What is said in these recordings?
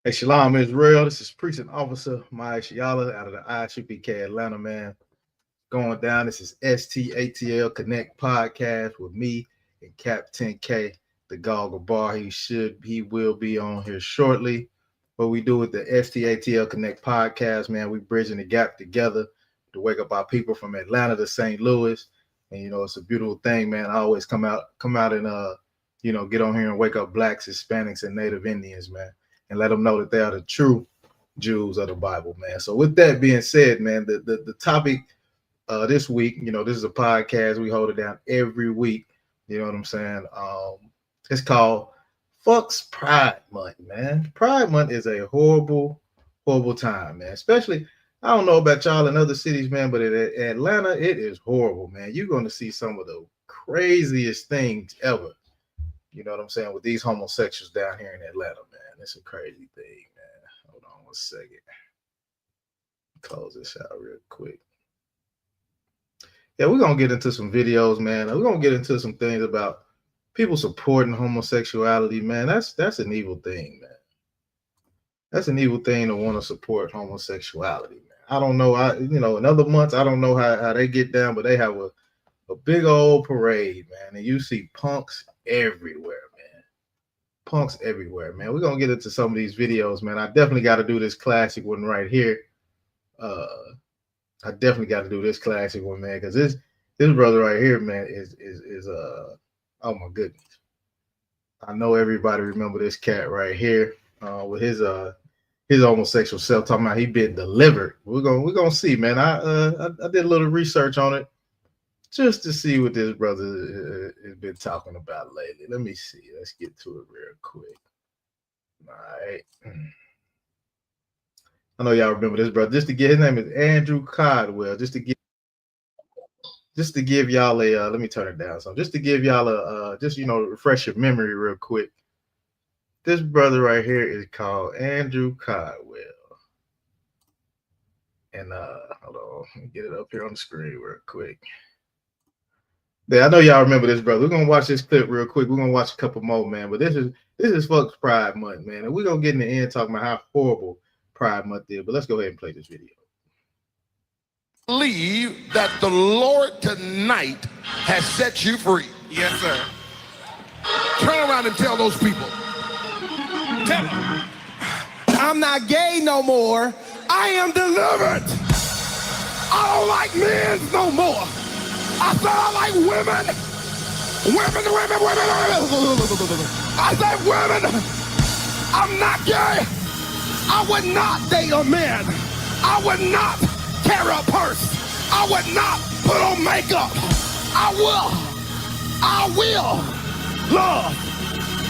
Hey, Shalom Israel. This is Precinct Officer Maya Shiala out of the ICPK Atlanta, man. Going down. This is STATL Connect podcast with me and Captain K, the Goggle Bar. He will be on here shortly. What we do with the STATL Connect podcast, man, we bridging the gap together to wake up our people from Atlanta to St. Louis. And it's a beautiful thing, man. I always come out and get on here and wake up blacks, Hispanics, and Native Indians, man, and let them know that they are the true Jews of the Bible, man. So with that being said, man, the topic this week, this is a podcast. We hold it down every week. You know what I'm saying? It's called Fuxx Pride Month, man. Pride Month is a horrible, horrible time, man. Especially, I don't know about y'all in other cities, man, but in Atlanta, it is horrible, man. You're going to see some of the craziest things ever. You know what I'm saying? With these homosexuals down here in Atlanta, man. It's a crazy thing, man. Hold on one second. Close this out real quick. Yeah, we're going to get into some videos, man. We're going to get into some things about people supporting homosexuality, man. That's an evil thing, man. That's an evil thing to want to support homosexuality, man. I don't know. In other months, I don't know how they get down, but they have a big old parade, man. And you see punks everywhere, man. Punks everywhere, man. We're going to get into some of these videos, man. I definitely got to do this classic one right here. I definitely got to do this classic one, man, because this brother right here, man, is oh my goodness. I know everybody remember this cat right here with his homosexual self talking about he been delivered. We're gonna see, man. I did a little research on it just to see what this brother has been talking about lately. Let me see. Let's get to it real quick. All right. I know y'all remember this brother. His name is Andrew Codwell. Just to give y'all a let me turn it down. So just to give y'all a refresh your memory real quick. This brother right here is called Andrew Codwell. And hold on, let me get it up here on the screen real quick. Yeah, I know y'all remember this brother. We're gonna watch this clip real quick. We're gonna watch a couple more, man. But this is Fuxx Pride Month, man. And we're gonna get in the end talking about how horrible Pride Month is. But let's go ahead and play this video. Believe that the Lord tonight has set you free. Yes, sir. Turn around and tell those people. Tell them. I'm not gay no more. I am delivered. I don't like men no more. I said I like women. Women. I said women. I'm not gay. I would not date a man. I would not carry a purse. I would not put on makeup. I will love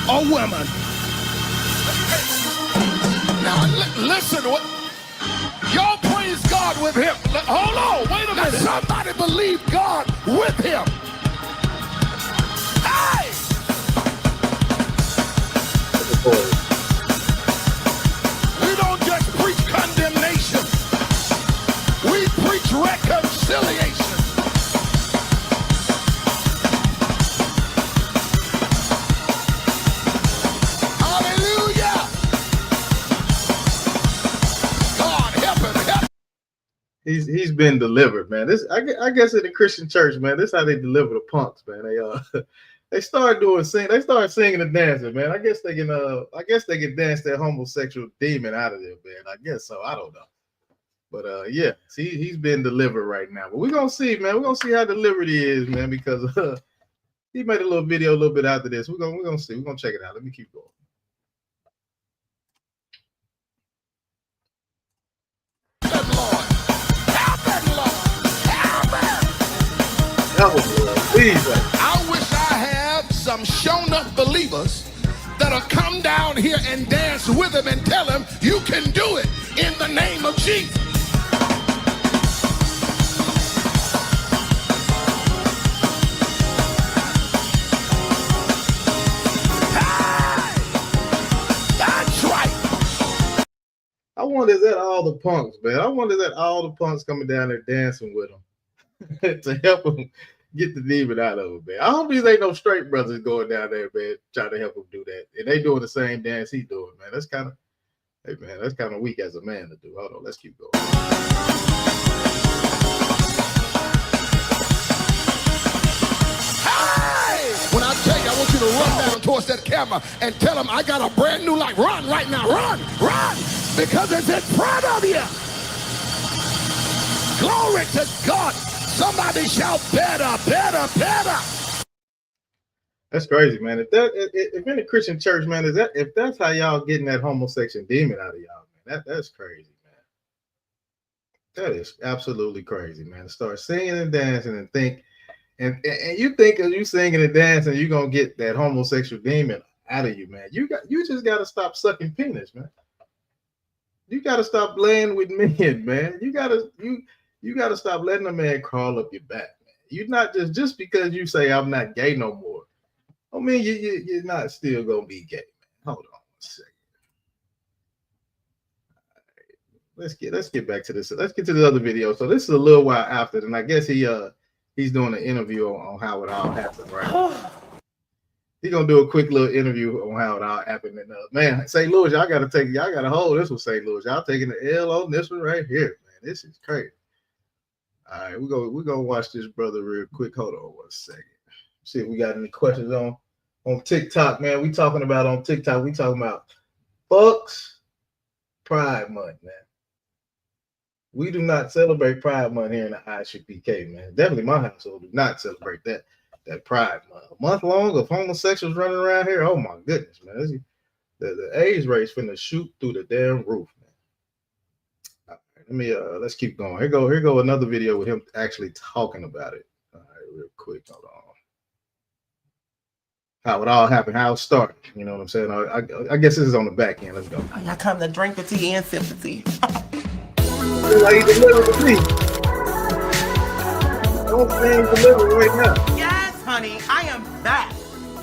a woman. Now listen, y'all praise God with him. Hold on, wait a minute. Somebody believe God with him. Hey! We don't just preach condemnation. We preach reconciliation. Hallelujah. God help him. He's been delivered, man. I guess in the Christian church, man, this is how they deliver the punks, man. They start singing and dancing, man. I guess they can dance that homosexual demon out of there, man. I guess so. I don't know. But yeah, see, he's been delivered right now. But we're gonna see, man. We're gonna see how delivered he is, man, because he made a little video a little bit after this. We're gonna see. We're gonna check it out. Let me keep going. I wish I had some shown up believers that'll come down here and dance with him and tell him you can do it in the name of Jesus. Hey! That's right. I wonder, is that all the punks, man? I wonder, is that all the punks coming down there dancing with him to help him get the demon out of him, man. I hope these ain't no straight brothers going down there, man, trying to help him do that. And they doing the same dance he doing, man. That's kind of Hey man, that's kind of weak as a man to do. Hold on, let's keep going. Hey! When I tell you, I want you to run down towards that camera and tell them I got a brand new life. Run right now, run, because it's in front of you. Glory to God. Somebody shout better, better, better. That's crazy, man. If in the Christian church, man, if that's how y'all getting that homosexual demon out of y'all, man, that's crazy, man. That is absolutely crazy, man. Start singing and dancing and think, and you think as you singing and dancing, you're gonna get that homosexual demon out of you, man. You just gotta stop sucking penis, man. You gotta stop laying with men, man. You gotta stop letting a man crawl up your back, man. You're not just because you say I'm not gay no more. I mean, you're not still gonna be gay, man. Hold on a second. Let's get back to this. Let's get to the other video. So this is a little while after, and I guess he's doing an interview on how it all happened, right? He's gonna do a quick little interview on how it all happened. And man, St. Louis, y'all gotta hold this with St. Louis. Y'all taking the L on this one right here, man. This is crazy. All right, we're gonna watch this brother real quick. Hold on 1 second. See if we got any questions on TikTok, man. We talking about on TikTok. We talking about Fuxx Pride Month, man. We do not celebrate Pride Month here in the ISUPK, man. Definitely my household do not celebrate that Pride Month. A month long of homosexuals running around here. Oh my goodness, man. The AIDS rate's finna shoot through the damn roof, man. All right, let's keep going. Here go another video with him actually talking about it. All right, real quick. Hold on. How it all happened, how it started. You know what I'm saying? I guess this is on the back end. Let's go. I come to drink with tea and sympathy. Like you delivered to me. Don't saying delivered right now. Yes, honey, I am back.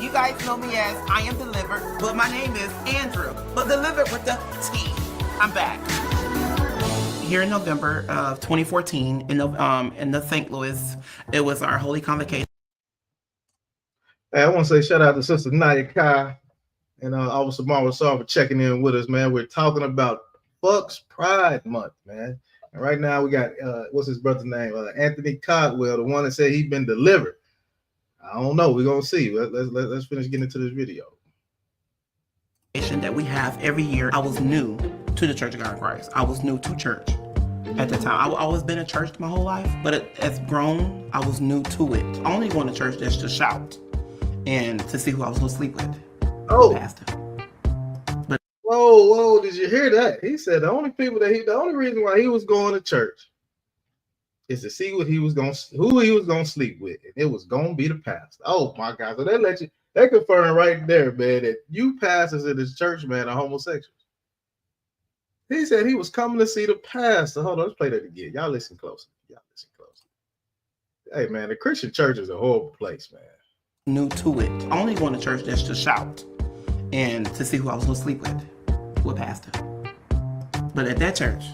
You guys know me as I Am Delivered, but my name is Andrew, but delivered with the T. I'm back. Here in November of 2014, in the St. Louis, it was our Holy Convocation. Hey, I want to say shout out to Sister Nadia Kai and Officer Marwa Saw for checking in with us, man. We're talking about Fuxx Pride Month, man. And right now we got what's his brother's name? Anthony Codwell, the one that said he'd been delivered. I don't know. We're gonna see. Let's finish getting into this video. That we have every year. I was new to the Church of God in Christ. I was new to church at the time. I've always been in church my whole life, but as grown, I was new to it. I only going to church just to shout and to see who I was going to sleep with. Oh, pastor. But whoa! Did you hear that? He said the only reason why he was going to church is to see who he was gonna sleep with, and it was gonna be the pastor. Oh my God! So they confirm right there, man, that you pastors in this church, man, are homosexuals. He said he was coming to see the pastor. Hold on, let's play that again. Y'all listen closely. Hey, man, the Christian church is a horrible place, man. New to it. I only going to church just to shout and to see who I was going to sleep with pastor. But at that church,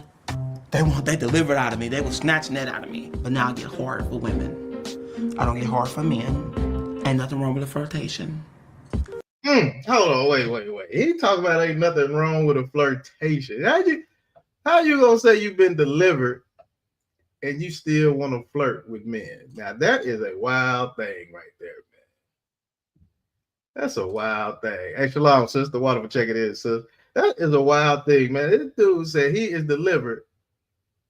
they delivered out of me. They were snatching that out of me. But now I get hard for women. I don't get hard for men. Ain't nothing wrong with a flirtation. Hold on, wait. He talking about ain't nothing wrong with a flirtation. How you gonna say you've been delivered and you still want to flirt with men? Now that is a wild thing right there, man. That's a wild thing. Hey, shalom, sister. Water for checking in, sis. That is a wild thing, man. This dude said he is delivered,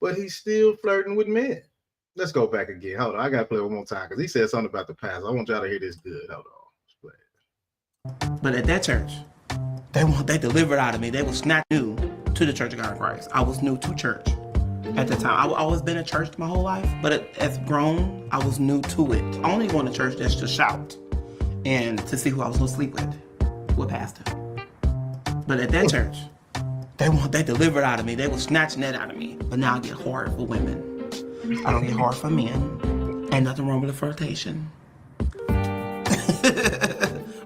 but he's still flirting with men. Let's go back again. Hold on, I gotta play one more time because he said something about the past. I want y'all to hear this good. Hold on. But at that church, they delivered out of me. They were not new to the Church of God in Christ. I was new to church at the time. I've always been in church my whole life, but as grown, I was new to it. I only going to church just to shout and to see who I was going to sleep with pastor. But at that church, they delivered out of me. They were snatching that out of me. But now I get hard for women. I don't get hard for men. Ain't nothing wrong with a flirtation.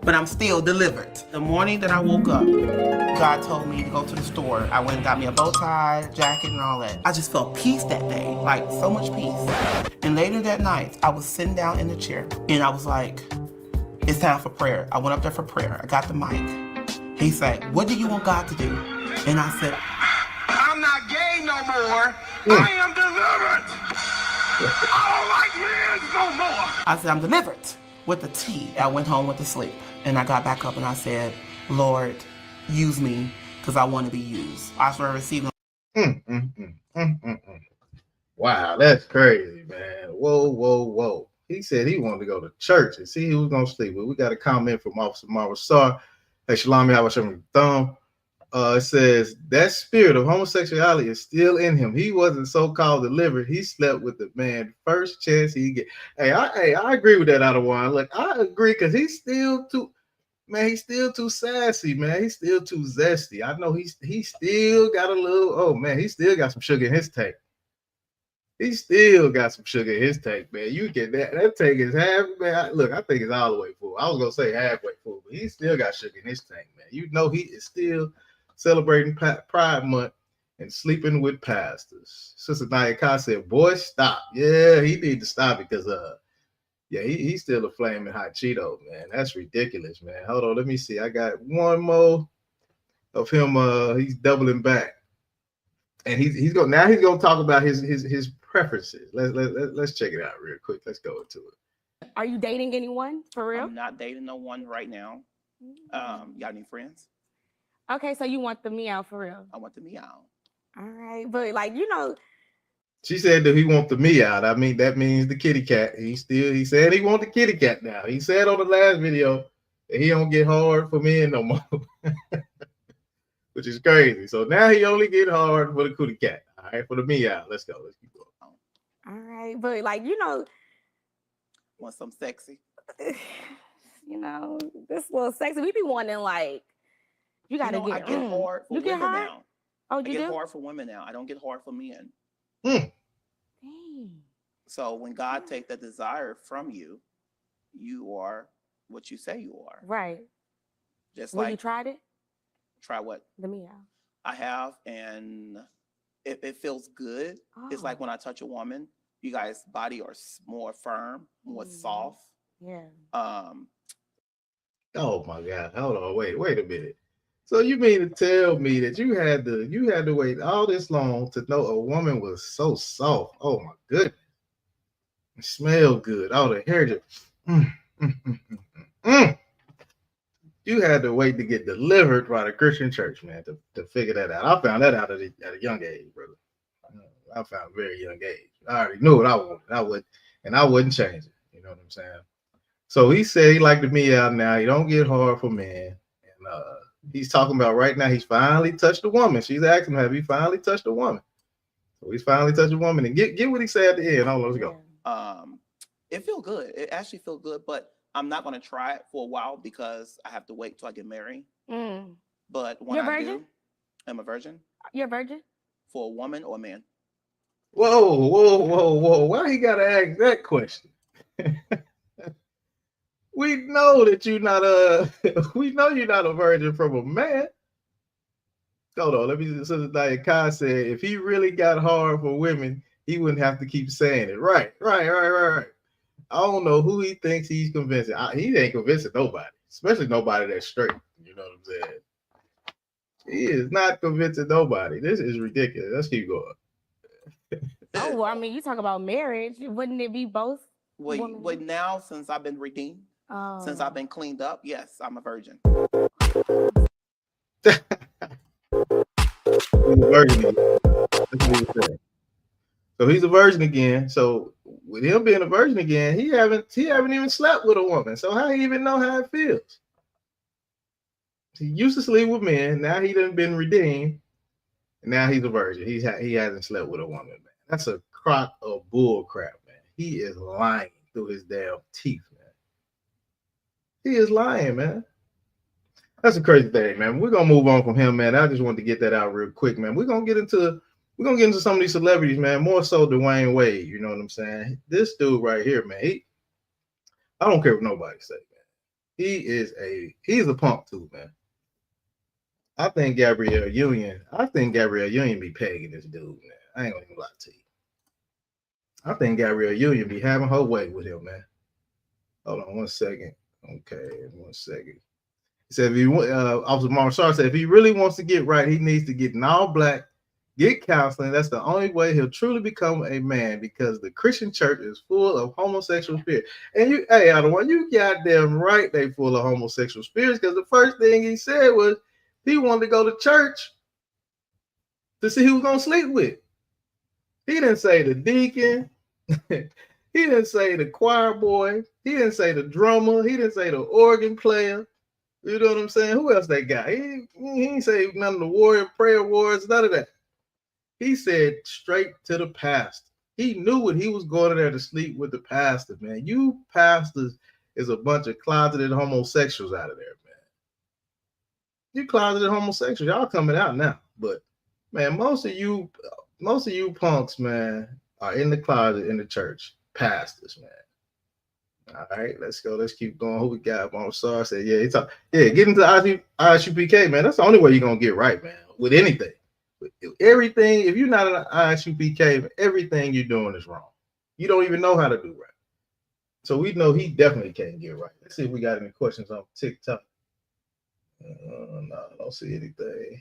But I'm still delivered. The morning that I woke up, God told me to go to the store. I went and got me a bow tie, jacket, and all that. I just felt peace that day, like so much peace. And later that night, I was sitting down in the chair, and I was like, it's time for prayer. I went up there for prayer. I got the mic. He said, what do you want God to do? And I said, I'm not gay no more. I am delivered. I don't like men no more. I said, I'm delivered with the T. I went home with the sleep. And I got back up and I said, Lord, use me because I want to be used. I started receiving. Wow, that's crazy, man. Whoa. He said he wanted to go to church and see who was going to sleep with. We got a comment from Officer Marvel Star. Hey, Shalami, how much I'm thumb? It says that spirit of homosexuality is still in him. He wasn't so-called delivered. He slept with the man first chance he get. Hey, I agree with that out of one. Look, I agree because he's still too, man. He's still too sassy, man. He's still too zesty. I know he still got a little. Oh man, he still got some sugar in his tank. He still got some sugar in his tank, man. You get that. That tank is half, man. Look, I think it's all the way full. I was going to say halfway full, but he still got sugar in his tank, man. You know he is still celebrating Pride Month and sleeping with pastors. Sister Naya Kai said, boy, stop. Yeah, he need to stop it because, yeah, he's still a flaming hot Cheeto, man. That's ridiculous, man. Hold on, let me see. I got one more of him. He's doubling back. And he's gonna talk about his preferences. Let's check it out real quick. Let's go into it. Are you dating anyone for real? I'm not dating no one right now. Got any friends? Okay, so you want the meow for real? I want the meow. All right, but like you know, she said that he want the meow. I mean that means the kitty cat. He said he want the kitty cat now. He said on the last video that he don't get hard for men no more. Which is crazy. So now he only get hard for the cootie cat. All right, for the meow. Let's go. Let's keep going. All right, but like you know, want some sexy? You know, this little sexy. We be wanting like you gotta I get hard for women now. Oh, I get hard for women now. I don't get hard for men. Dang. So when God take that desire from you, you are what you say you are. Right. Just Well, like you tried it. Try what? The meow. I have, and it feels good. Oh. It's like when I touch a woman, you guys' body are more firm, more soft. Yeah. Oh my God! Hold on, wait a minute. So you mean to tell me that you had to wait all this long to know a woman was so soft? Oh my goodness! It smelled good. All the hair just. You had to wait to get delivered by the Christian church, man, to figure that out. I found that out at a young age, brother. I found a very young age. I already knew what I wanted. I wouldn't change it. You know what I'm saying? So he said he liked the meow now. He don't get hard for men. And he's talking about right now he's finally touched a woman. She's asking him, have he finally touched a woman? So he's finally touched a woman. And get what he said at the end. Hold on, let's go. It feel good. It actually feel good, but I'm not going to try it for a while because I have to wait till I get married. But when You're a virgin? I'm a virgin. You're a virgin? For a woman or a man? Whoa. Why he got to ask that question? We know that you're not a virgin from a man. Hold on, let me just Sister Naya Kai said if he really got hard for women, he wouldn't have to keep saying it. Right. I don't know who he thinks he's convincing. He ain't convincing nobody, especially nobody that's straight. You know what I'm saying? He is not convincing nobody. This is ridiculous. Let's keep going. Oh, well, I mean, you talk about marriage. Wouldn't it be both? Well, now since I've been redeemed, since I've been cleaned up, yes, I'm a virgin. He's a virgin again. That's what he said. So he's a virgin again. So with him being a virgin again, he haven't even slept with a woman. So how he even know how it feels? He used to sleep with men. Now he done been redeemed. And now he's a virgin. He hasn't slept with a woman, man. That's a crock of bull crap, man. He is lying through his damn teeth, man. He is lying, man. That's a crazy thing, man. We're gonna move on from him, man. I just wanted to get that out real quick, man. We're gonna get into some of these celebrities, man. More so Dwayne Wade. You know what I'm saying? This dude right here, man. I don't care what nobody say, man. He's a punk too, man. I think Gabrielle Union be pegging this dude, man. I ain't gonna even lie to you. I think Gabrielle Union be having her way with him, man. Hold on 1 second. Okay, 1 second. He said, Officer Marshall said, if he really wants to get right, he needs to get an all black, get counseling. That's the only way he'll truly become a man, because the Christian church is full of homosexual spirits. And you, hey, Ottawa, you goddamn right, they full of homosexual spirits, because the first thing he said was he wanted to go to church to see who was gonna sleep with. He didn't say the deacon. He didn't say the choir boy. He didn't say the drummer. He didn't say the organ player. You know what I'm saying? Who else they got? He didn't say none of the warrior prayer warriors, none of that. He said straight to the pastor. He knew what he was going there to sleep with the pastor, man. You pastors is a bunch of closeted homosexuals out of there, man. You closeted homosexuals, y'all coming out now. But man, most of you punks, man, are in the closet in the church. Pastors, man. All right, let's go. Let's keep going. Who we got? Sorry, said, get into ISUPK, man. That's the only way you're gonna get right, man. With anything. Everything, if you're not an ISUPK, everything you're doing is wrong. You don't even know how to do right. So we know he definitely can't get right. Let's see if we got any questions on TikTok. No, I don't see anything.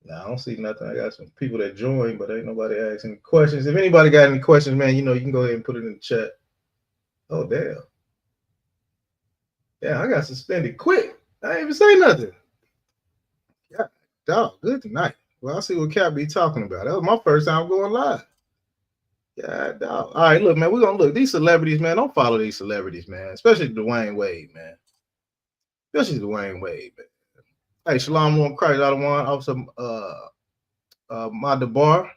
No, I don't see nothing. I got some people that joined, but ain't nobody asking any questions. If anybody got any questions, man, you can go ahead and put it in the chat. Oh, damn. Yeah, I got suspended quick. I didn't even say nothing. Yeah, dog, good tonight. Well, I'll see what Cap be talking about. That was my first time going live. Yeah, dog. All right, look, man, we're going to look. These celebrities, man, don't follow these celebrities, man, especially Dwayne Wade, man. Especially Dwayne Wade, man. Hey, Shalom on Christ, Ottawa, Officer Madabar.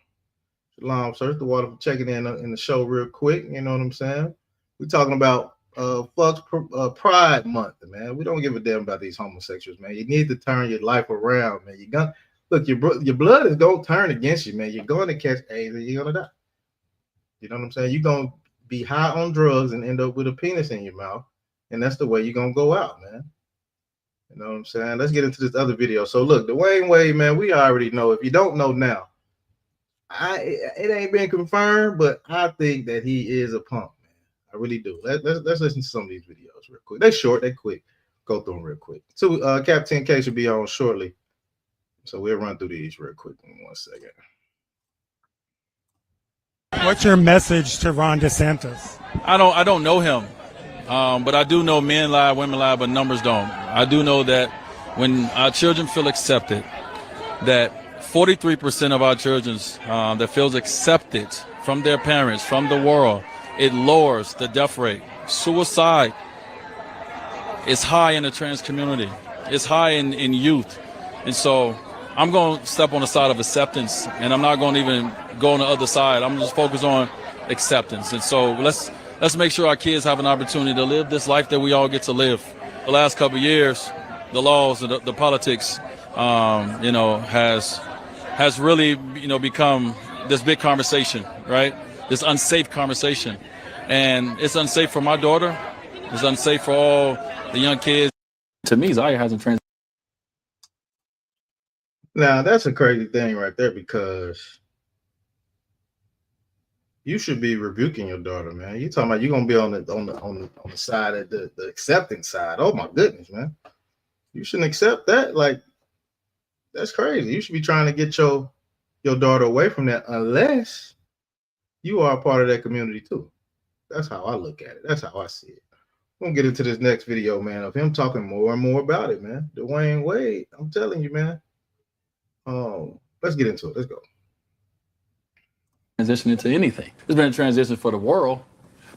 Shalom, sir. The water for checking in the show real quick. You know what I'm saying? We're talking about Fuxx Pride Month, man. We don't give a damn about these homosexuals, man. You need to turn your life around, man. You're gonna look, your blood is gonna turn against you, man. You're going to catch AIDS and you're gonna die. You know what I'm saying? You're gonna be high on drugs and end up with a penis in your mouth, and that's the way you're gonna go out, man. You know what I'm saying? Let's get into this other video. So look, Dwayne Wade, man, we already know. If you don't know now, it ain't been confirmed, but I think that he is a punk, man. I really do. Let's listen to some of these videos real quick. They're short, they're quick. Go through them real quick. So Captain K should be on shortly. So we'll run through these real quick in 1 second. What's your message to Ron DeSantis? I don't know him. But I do know men lie, women lie, but numbers don't. I do know that when our children feel accepted, that 43% of our children that feels accepted from their parents, from the world, it lowers the death rate. Suicide is high in the trans community. It's high in youth. And so I'm going to step on the side of acceptance, and I'm not going to even go on the other side. I'm just focused on acceptance. And so let's make sure our kids have an opportunity to live this life that we all get to live. The last couple of years, the laws, the politics, has really, become this big conversation, right? This unsafe conversation. And it's unsafe for my daughter. It's unsafe for all the young kids. To me, Zaya hasn't transitioned. Now, that's a crazy thing right there, because you should be rebuking your daughter, man. You talking about you're gonna be on the side of the acceptance side. Oh my goodness, man. You shouldn't accept that. Like, that's crazy. You should be trying to get your daughter away from that, unless you are a part of that community too. That's how I look at it. That's how I see it. We're gonna get into this next video, man, of him talking more and more about it, man. Dwayne Wade, I'm telling you, man. Let's get into it. Let's go. Transition into anything. It's been a transition for the world,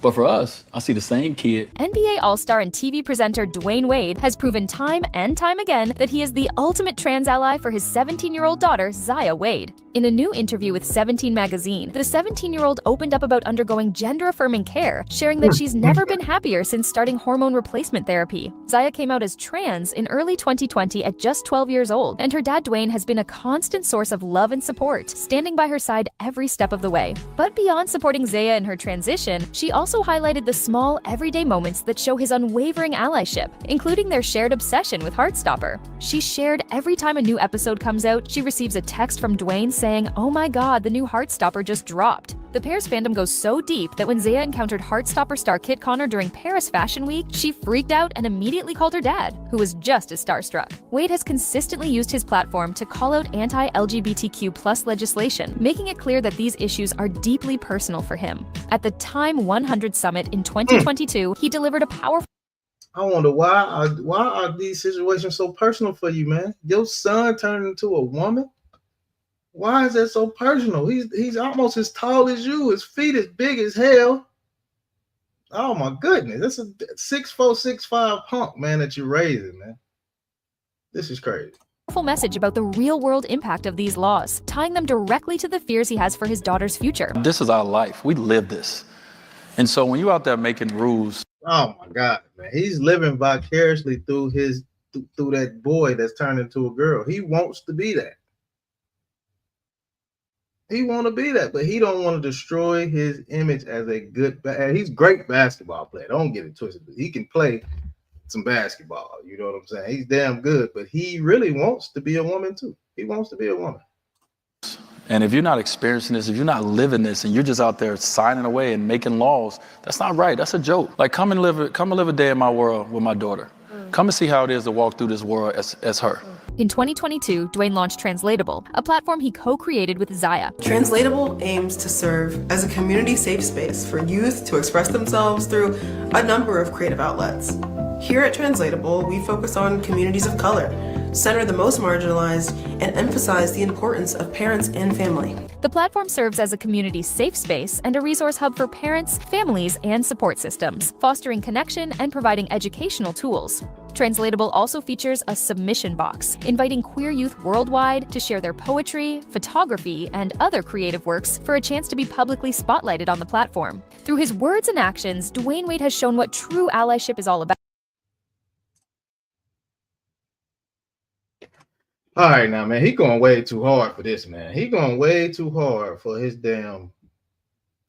but for us, I see the same kid. NBA All-Star and TV presenter Dwayne Wade has proven time and time again that he is the ultimate trans ally for his 17-year-old daughter, Zaya Wade. In a new interview with 17 magazine, the 17-year-old opened up about undergoing gender-affirming care, sharing that she's never been happier since starting hormone replacement therapy. Zaya came out as trans in early 2020 at just 12 years old, and her dad Dwayne has been a constant source of love and support, standing by her side every step of the way. But beyond supporting Zaya in her transition, she also highlighted the small, everyday moments that show his unwavering allyship, including their shared obsession with Heartstopper. She shared every time a new episode comes out, she receives a text from Dwayne saying, "Oh my god, the new Heartstopper just dropped." The pair's fandom goes so deep that when Zaya encountered Heartstopper star Kit Connor during Paris Fashion Week, she freaked out and immediately called her dad, who was just as starstruck. Wade has consistently used his platform to call out anti-LGBTQ+ legislation, making it clear that these issues are deeply personal for him. At the Time 100 Summit in 2022, he delivered a powerful I wonder why are these situations so personal for you, man? Your son turned into a woman. Why is that so personal? He's almost as tall as you. His feet as big as hell. Oh my goodness, that's a 6'4", 6'5" punk, man, that you're raising, man. This is crazy. Message about the real-world impact of these laws, tying them directly to the fears he has for his daughter's future. This is our life. We live this. And so when you're out there making rules. Oh my God, man. He's living vicariously through that boy that's turned into a girl. He wants to be that. He want to be that, but he don't want to destroy his image as a good. He's a great basketball player. Don't get it twisted. He can play some basketball. You know what I'm saying? He's damn good, but he really wants to be a woman too. He wants to be a woman. And if you're not experiencing this, if you're not living this, and you're just out there signing away and making laws, that's not right. That's a joke. Like, come and live a day in my world with my daughter. Come and see how it is to walk through this world as her. In 2022, Dwayne launched Translatable, a platform he co-created with Zaya. Translatable aims to serve as a community safe space for youth to express themselves through a number of creative outlets. Here at Translatable, we focus on communities of color, center the most marginalized, and emphasize the importance of parents and family. The platform serves as a community safe space and a resource hub for parents, families, and support systems, fostering connection and providing educational tools. Translatable also features a submission box, inviting queer youth worldwide to share their poetry, photography, and other creative works for a chance to be publicly spotlighted on the platform. Through his words and actions, Dwayne Wade has shown what true allyship is all about. All right, now, man, he going way too hard for this, man. He going way too hard for his damn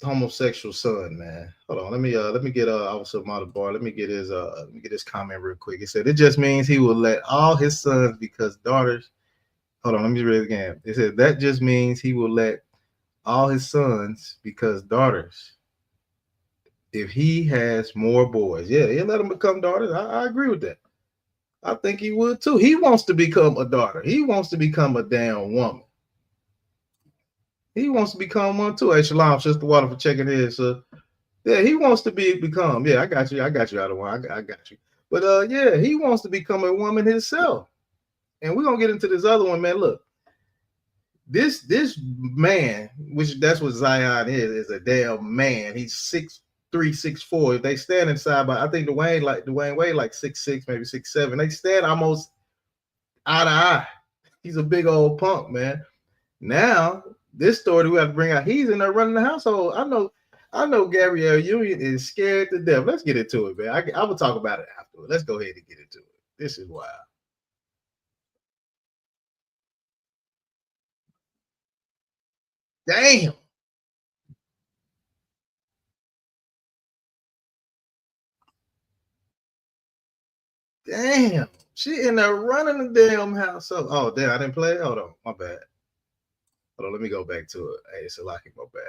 homosexual son, man. Hold on, let me get Officer Matabar. Let me get his comment real quick. He said it just means he will let all his sons because daughters. Hold on, let me read it again. It said that just means he will let all his sons because daughters. If he has more boys, yeah, he'll let them become daughters. I agree with that. I think he would too. He wants to become a daughter. He wants to become a damn woman. He wants to become one too. Hey, Shalom, Sister Water, for checking in. So, yeah, he wants to become. Yeah, I got you. I got you out of one. I got you. But yeah, he wants to become a woman himself. And we're gonna get into this other one, man. Look, this man, which that's what Zion is a damn man. He's 6'3", 6'4". If they stand inside by, I think Dwayne Wade like 6'6", maybe 6'7". They stand almost eye to eye. He's a big old punk, man. Now, this story we have to bring out, he's in there running the household. I know Gabrielle Union is scared to death. Let's get into it, man. I will talk about it afterward. Let's go ahead and get into it. This is wild. Damn. Damn. She in there running the damn house up. Oh, damn, I didn't play it. Hold on. My bad. Hold on, let me go back to it. Hey, it's a lot my bad.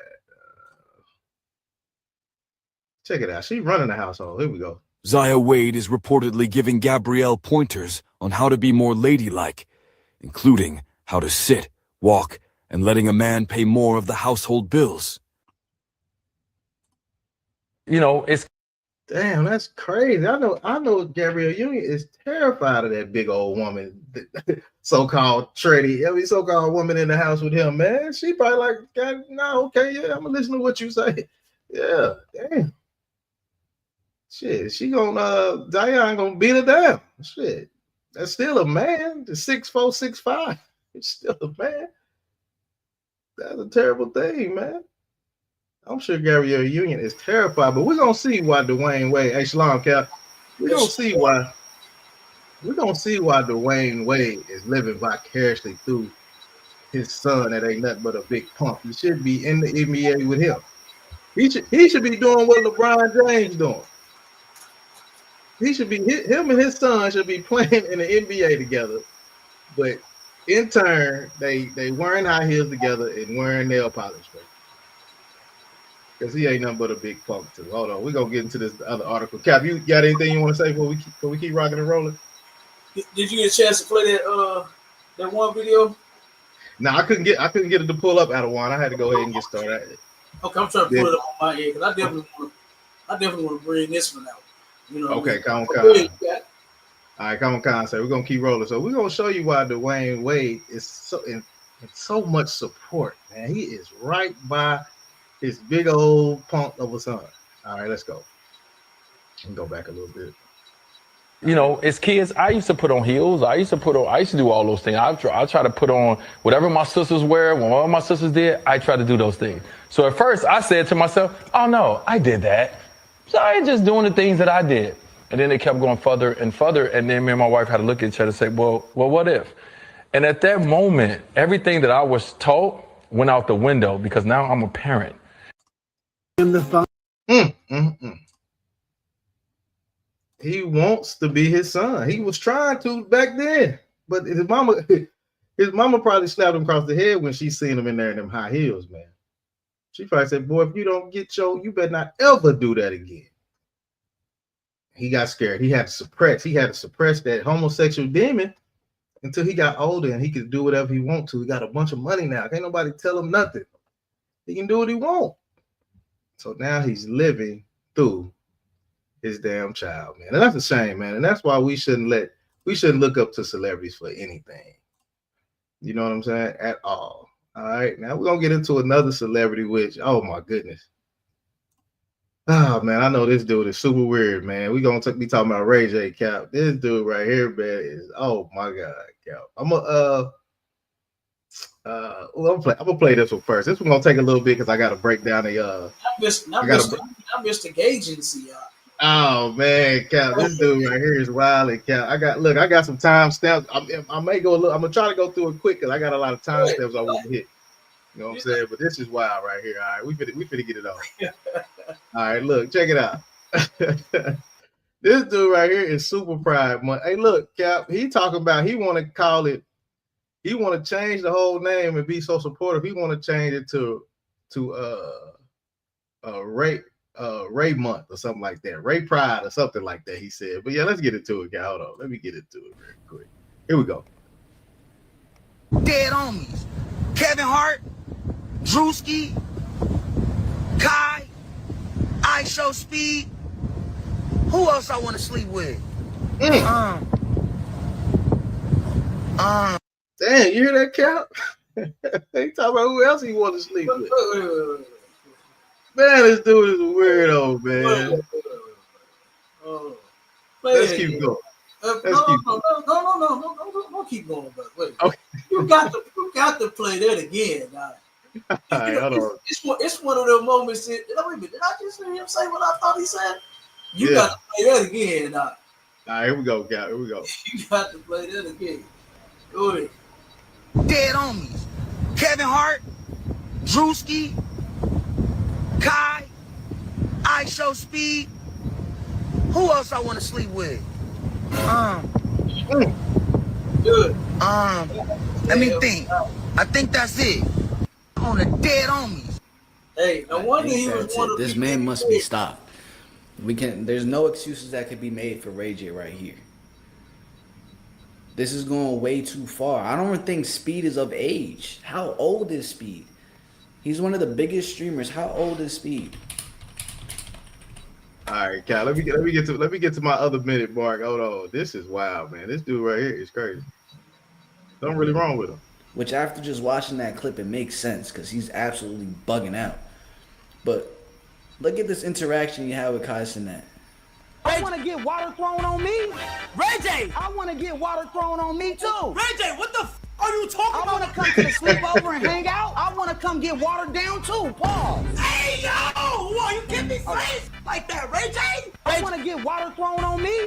Check it out. She running the household. Here we go. Zaya Wade is reportedly giving Gabrielle pointers on how to be more ladylike, including how to sit, walk, and letting a man pay more of the household bills. You know, it's damn, that's crazy. I know Gabrielle Union is terrified of that big old woman, so-called Treddy, every so-called woman in the house with him, man. She probably like, God, no, okay, yeah, I'm gonna listen to what you say. Yeah, damn. Shit, she gonna Diane gonna beat her down. Shit, that's still a man. The 6'4", 6'5". It's still a man. That's a terrible thing, man. I'm sure Gabrielle Union is terrified, but we're gonna see why Dwayne Wade. Hey, Shalom, Cap. We're gonna see why Dwayne Wade is living vicariously through his son that ain't nothing but a big punk. He should be in the NBA with him. He should be doing what LeBron James doing. He should be him and his son should be playing in the NBA together, but in turn they wearing high heels together and wearing nail polish. Because he ain't nothing but a big punk too. Hold on, we're gonna get into this other article. Cap, you got anything you want to say before we keep rocking and rolling? Did you get a chance to play that one video? No, I couldn't get it to pull up out of one. I had to go ahead and get started. Okay, I'm trying to pull it up on my head because I definitely want to bring this one out. You know. Okay, come on. All right, come on, so we're gonna keep rolling. So we're gonna show you why Dwayne Wade is so in so much support, man. He is right by his big old punk of a son. All right, let's go. And go back a little bit. You know, as kids, I used to put on heels. I used to do all those things. I try to put on whatever my sisters wear. When all my sisters did, I try to do those things. So at first, I said to myself, "Oh no, I did that." So I ain't just doing the things that I did. And then it kept going further and further. And then me and my wife had to look at each other and say, "Well, what if?" And at that moment, everything that I was taught went out the window because now I'm a parent. He wants to be his son. He was trying to back then, but his mama probably slapped him across the head when she seen him in there in them high heels, man. She probably said, "Boy, if you don't get you better not ever do that again." He got scared. He had to suppress that homosexual demon until he got older and he could do whatever he want to. He got a bunch of money now. Can't nobody tell him nothing. He can do what he want. So now he's living through his damn child, man. And that's a shame, man. And that's why we shouldn't look up to celebrities for anything. You know what I'm saying? At all. All right. Now we're gonna get into another celebrity, which, oh my goodness. Oh man, I know this dude is super weird, man. We're gonna be talking about Ray J, Cap. This dude right here, man, is, oh my God, Cap. I'm gonna play this one first. This one's gonna take a little bit because I gotta break down the I missed the agency. Oh man, Cap, this dude right here is wild. And Cap, I got some time stamps. I may go a little. I'm gonna try to go through it quick because I got a lot of time stamps I want to hit. You know what I'm saying? But this is wild right here. All right, we finna get it on. All right, look, check it out. This dude right here is super pride. Hey, look, Cap, he talking about he want to change the whole name and be so supportive. He want to change it to Ray Month or something like that. Ray Pride or something like that, he said. But yeah, let's get into it, guy. Hold on. Let me get into it very quick. Here we go. Dead homies. Kevin Hart, Drewski, Kai, I Show Speed. Who else I want to sleep with? Damn, you hear that, Cap? He talking about who else he want to sleep with. Man, this dude is a weirdo, man. Let's keep going. Don't keep going. But wait, okay. you got to play that again. All right, hold on. It's one of those moments. Did I just hear him say what I thought he said? You got to play that again. All right, here we go, Cap. Here we go. You got to play that again. Go ahead. Dead homies. Kevin Hart, Drewski, Kai, I Show Speed. Who else I want to sleep with? Good. Let me think. I think that's it. On the dead homies. Hey, no wonder he was one of this man must be stopped. There's no excuses that could be made for Ray J right here. This is going way too far. I don't think Speed is of age. How old is Speed? He's one of the biggest streamers. How old is Speed? All right, Cal. Let me get to my other minute mark. Hold on. This is wild, man. This dude right here is crazy. Something really wrong with him. Which after just watching that clip, it makes sense because he's absolutely bugging out. But look at this interaction you have with Kai Cenat. I want to get water thrown on me. Ray J, I want to get water thrown on me too. Ray J, what the are you talking about? I want to come to the sleepover and hang out. I want to come get watered down too. Pause. Hey, yo! Whoa, you get me face like that, Ray J? I want to get water thrown on me.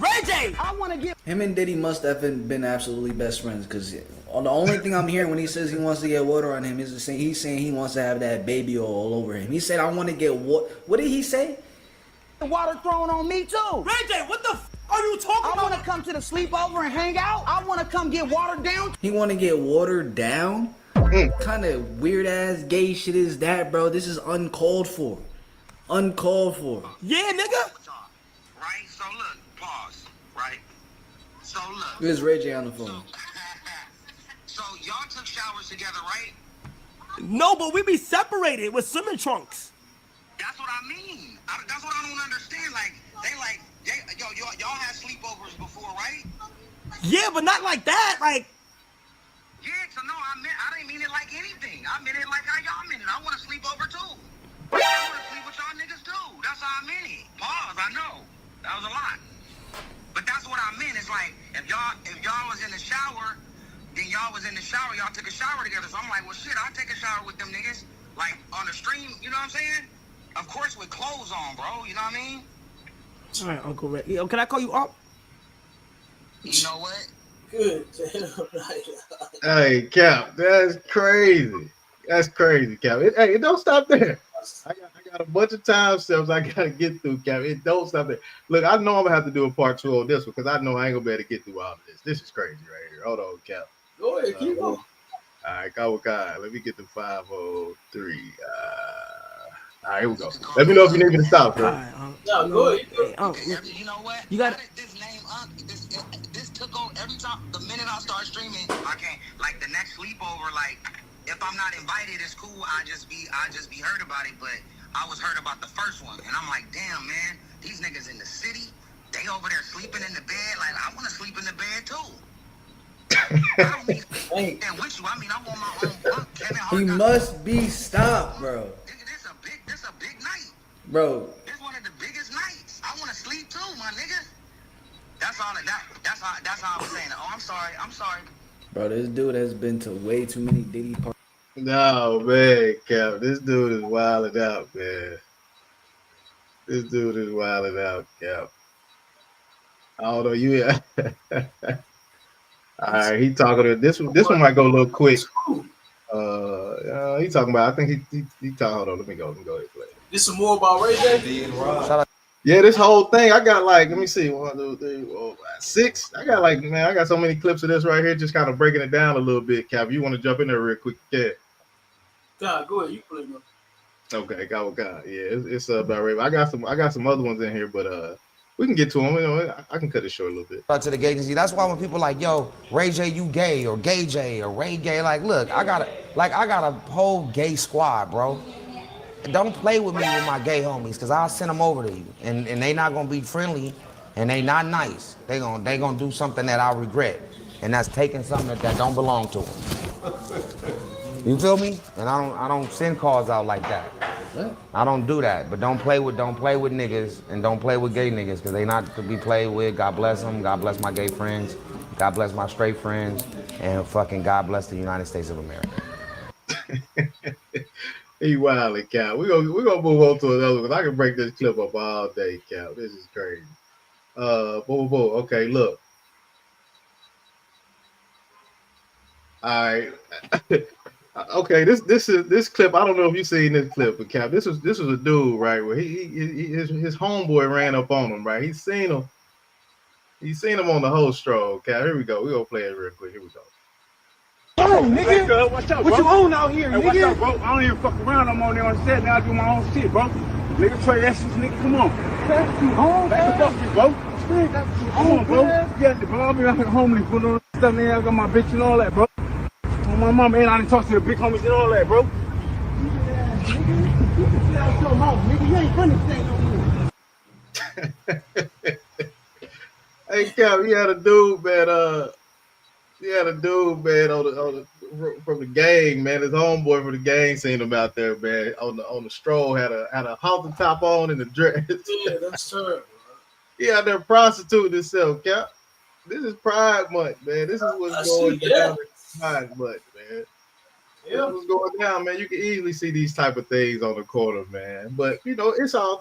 Ray J, I want to get... Him and Diddy must have been absolutely best friends because the only thing I'm hearing when he says he wants to get water on him is he's saying he wants to have that baby all over him. He said, I want to get water. What did he say? Water thrown on me too. Ray J, what the are you talking about? I want to come to the sleepover and hang out. I want to come get watered down. He want to get watered down? kind of weird ass gay shit is that, bro? This is uncalled for. Uncalled for. Yeah, nigga. Right? So look, pause. Right? So look. Where's Ray J on the phone? So y'all took showers together, right? No, but we be separated with swimming trunks. That's what I mean. That's what I don't understand. Like, y'all had sleepovers before, right? Yeah, but not like that. Like, yeah, so no, I didn't mean it like anything. I meant it like how y'all meant it. I want to sleep over too. I want to sleep with y'all niggas too. That's how I meant it. Pause, I know. That was a lot. But that's what I meant. It's like, if y'all was in the shower, then y'all was in the shower, y'all took a shower together. So I'm like, well, shit, I'll take a shower with them niggas. Like, on the stream, you know what I'm saying? Of course, with clothes on, bro. You know what I mean? all right, Uncle Ray. Yo, can I call you up? You know what? Good. Hey, Cap, that's crazy. That's crazy, Cap. It don't stop there. I got a bunch of time steps I gotta get through, Cap. It don't stop there. Look, I know I'm gonna have to do a part 2 on this one because I know I ain't gonna be able to get through all of this. This is crazy right here. Hold on, Cap. Go ahead, keep going. All right, go, God. Let me get the 503. All right, here we go. Let me know if you need me to stop, bro. No, go ahead. You know what? You got this name up. This took on every time. The minute I start streaming, I can't. Like the next sleepover, like if I'm not invited, it's cool. I just be heard about it. But I was heard about the first one, and I'm like, damn, man, these niggas in the city, they over there sleeping in the bed. Like I want to sleep in the bed too. I don't mean with you. I mean I want my own bunk. Kevin Hart He must be stopped, bro. This a big night. Bro. This one of the biggest nights. I want to sleep too, my nigga. That's all. That's how I was saying. Oh, I'm sorry. Bro, this dude has been to way too many Diddy parties. No, man, Cap. This dude is wilding out, man. This dude is wilding out, Cap. I don't know you. All right, he talking to this one. This one might go a little quick. He talking about. I think he talking. Hold on, let me go ahead and play. This some more about Ray J. Yeah, this whole thing. I got like, let me see, 1, 2, 3, 4, 5, 6. I got like, man, I got so many clips of this right here, just kind of breaking it down a little bit. Cap, you want to jump in there real quick? Yeah. God, go ahead. You play them. Okay, go. Yeah, it's about Ray. I got some other ones in here, but we can get to them. You know, I can cut it short a little bit. To the gay agency. That's why when people like, yo, Ray J, you gay, or Gay J, or Ray Gay, like, look, I got a whole gay squad, bro. Don't play with me with my gay homies, because I'll send them over to you. And they not going to be friendly, and they not nice. They gonna do something that I'll regret. And that's taking something that don't belong to them. You feel me? And I don't send calls out like that. I don't do that. But don't play with niggas, and don't play with gay niggas, because they not to be played with. God bless them. God bless my gay friends. God bless my straight friends. And fucking God bless the United States of America. He wildin', Cap. We're gonna move on to another one, because I can break this clip up all day, Cap. This is crazy. Okay, look. All right. Okay, this clip. I don't know if you've seen this clip, but Cap, this was a dude, right? Where his homeboy ran up on him, right? He's seen him on the whole stroll. Cap, here we go. We're gonna play it real quick. Here we go. Oh, nigga. Watch out, bro. What you on out here, nigga? Watch out, bro. I don't even fuck around. I'm on there on set. Now I do my own shit, bro. Nigga, Trey, that's just nigga. Come on. That's you home, man. That's the fuck you, bro. Come on, bro. You got the bro. I be out here homeless, put on stuff, nigga. I got my bitch and all that, bro. On my mama, and I done talk to the big homies and all that, bro. Nigga, you ain't funny thing no more. Hey, Cap, he had a dude, man. From the gang, man. His homeboy from the gang seen him out there, man. On the stroll, had a halter top on and a dress. Yeah, that's terrible. He out there prostituting himself, Cap. This is Pride Month, man. This is what's going down in Pride Month, man. Yeah, what's going down, man. You can easily see these type of things on the corner, man. But you know, it's all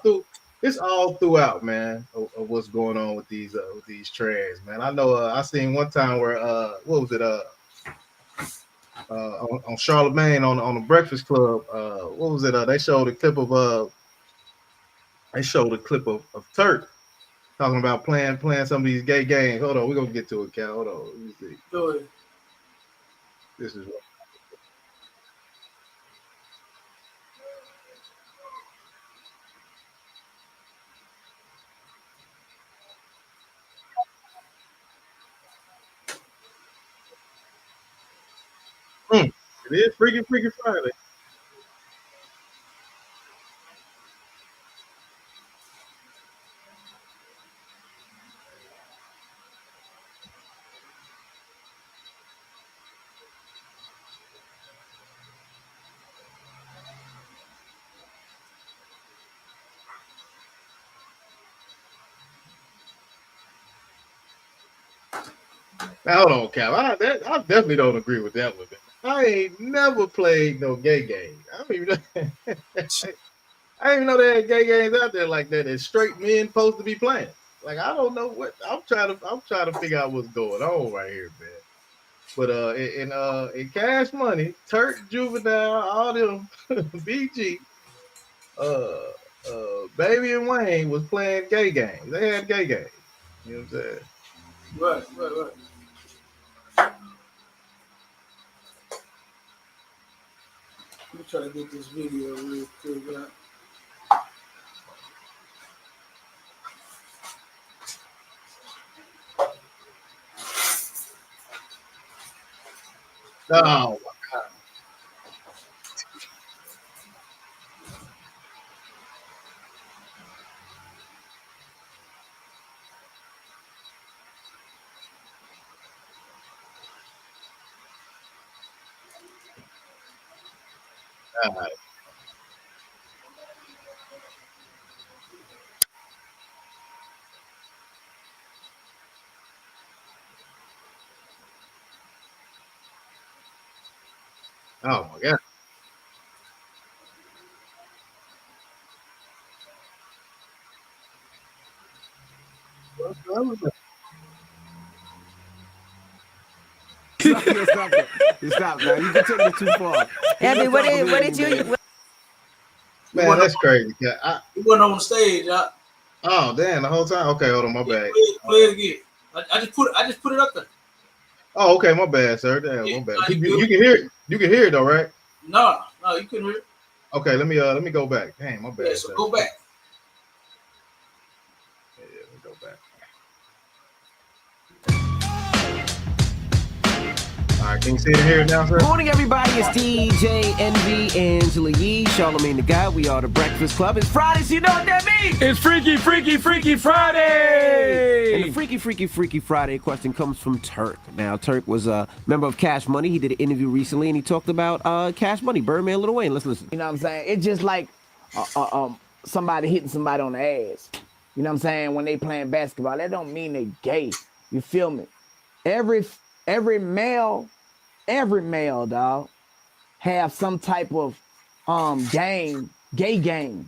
throughout, man, of what's going on with these trans, man. I know I seen one time where what was it on Charlemagne on the Breakfast Club, what was it? They showed a clip of Turk talking about playing some of these gay games. Hold on, we're gonna get to it, Cal. Hold on, let me see. Go ahead. This is what. It is Freaky Friday. Now, hold on, Cal. I definitely don't agree with that one. I ain't never played no gay game. I don't even know. I didn't even know they had gay games out there like that. That straight men supposed to be playing. Like I don't know what I'm trying to figure out what's going on right here, man. But in Cash Money, Turk, Juvenile, all them BG, Baby and Wayne was playing gay games. They had gay games. You know what I'm saying? Right. Let me try to get this video real quick. Right? Oh my God. All right. Oh my God. Stop, man. You can take it too far. Abby, what did you? Man, that's crazy. You wasn't on the stage. Oh damn, the whole time. Okay, hold on, my bad. Play it again. I just put it up there. Oh, okay, my bad, sir. Damn, my bad. You can hear it. You can hear it though, right? No, you couldn't hear it. Okay, let me go back. Dang, my bad. Yeah, so go back. Yeah, let me go back. All right, can you see it here now, sir? Morning, everybody. It's DJ Envy, Angela Yee, Charlamagne the Guy. We are the Breakfast Club. It's Friday, so you know what that means. It's Freaky Friday. And the Freaky Friday question comes from Turk. Now, Turk was a member of Cash Money. He did an interview recently, and he talked about Cash Money, Birdman, Lil Wayne. Let's listen. You know what I'm saying? It's just like somebody hitting somebody on the ass. You know what I'm saying? When they playing basketball, that don't mean they gay. You feel me? Every male, dog, have some type of game, gay game.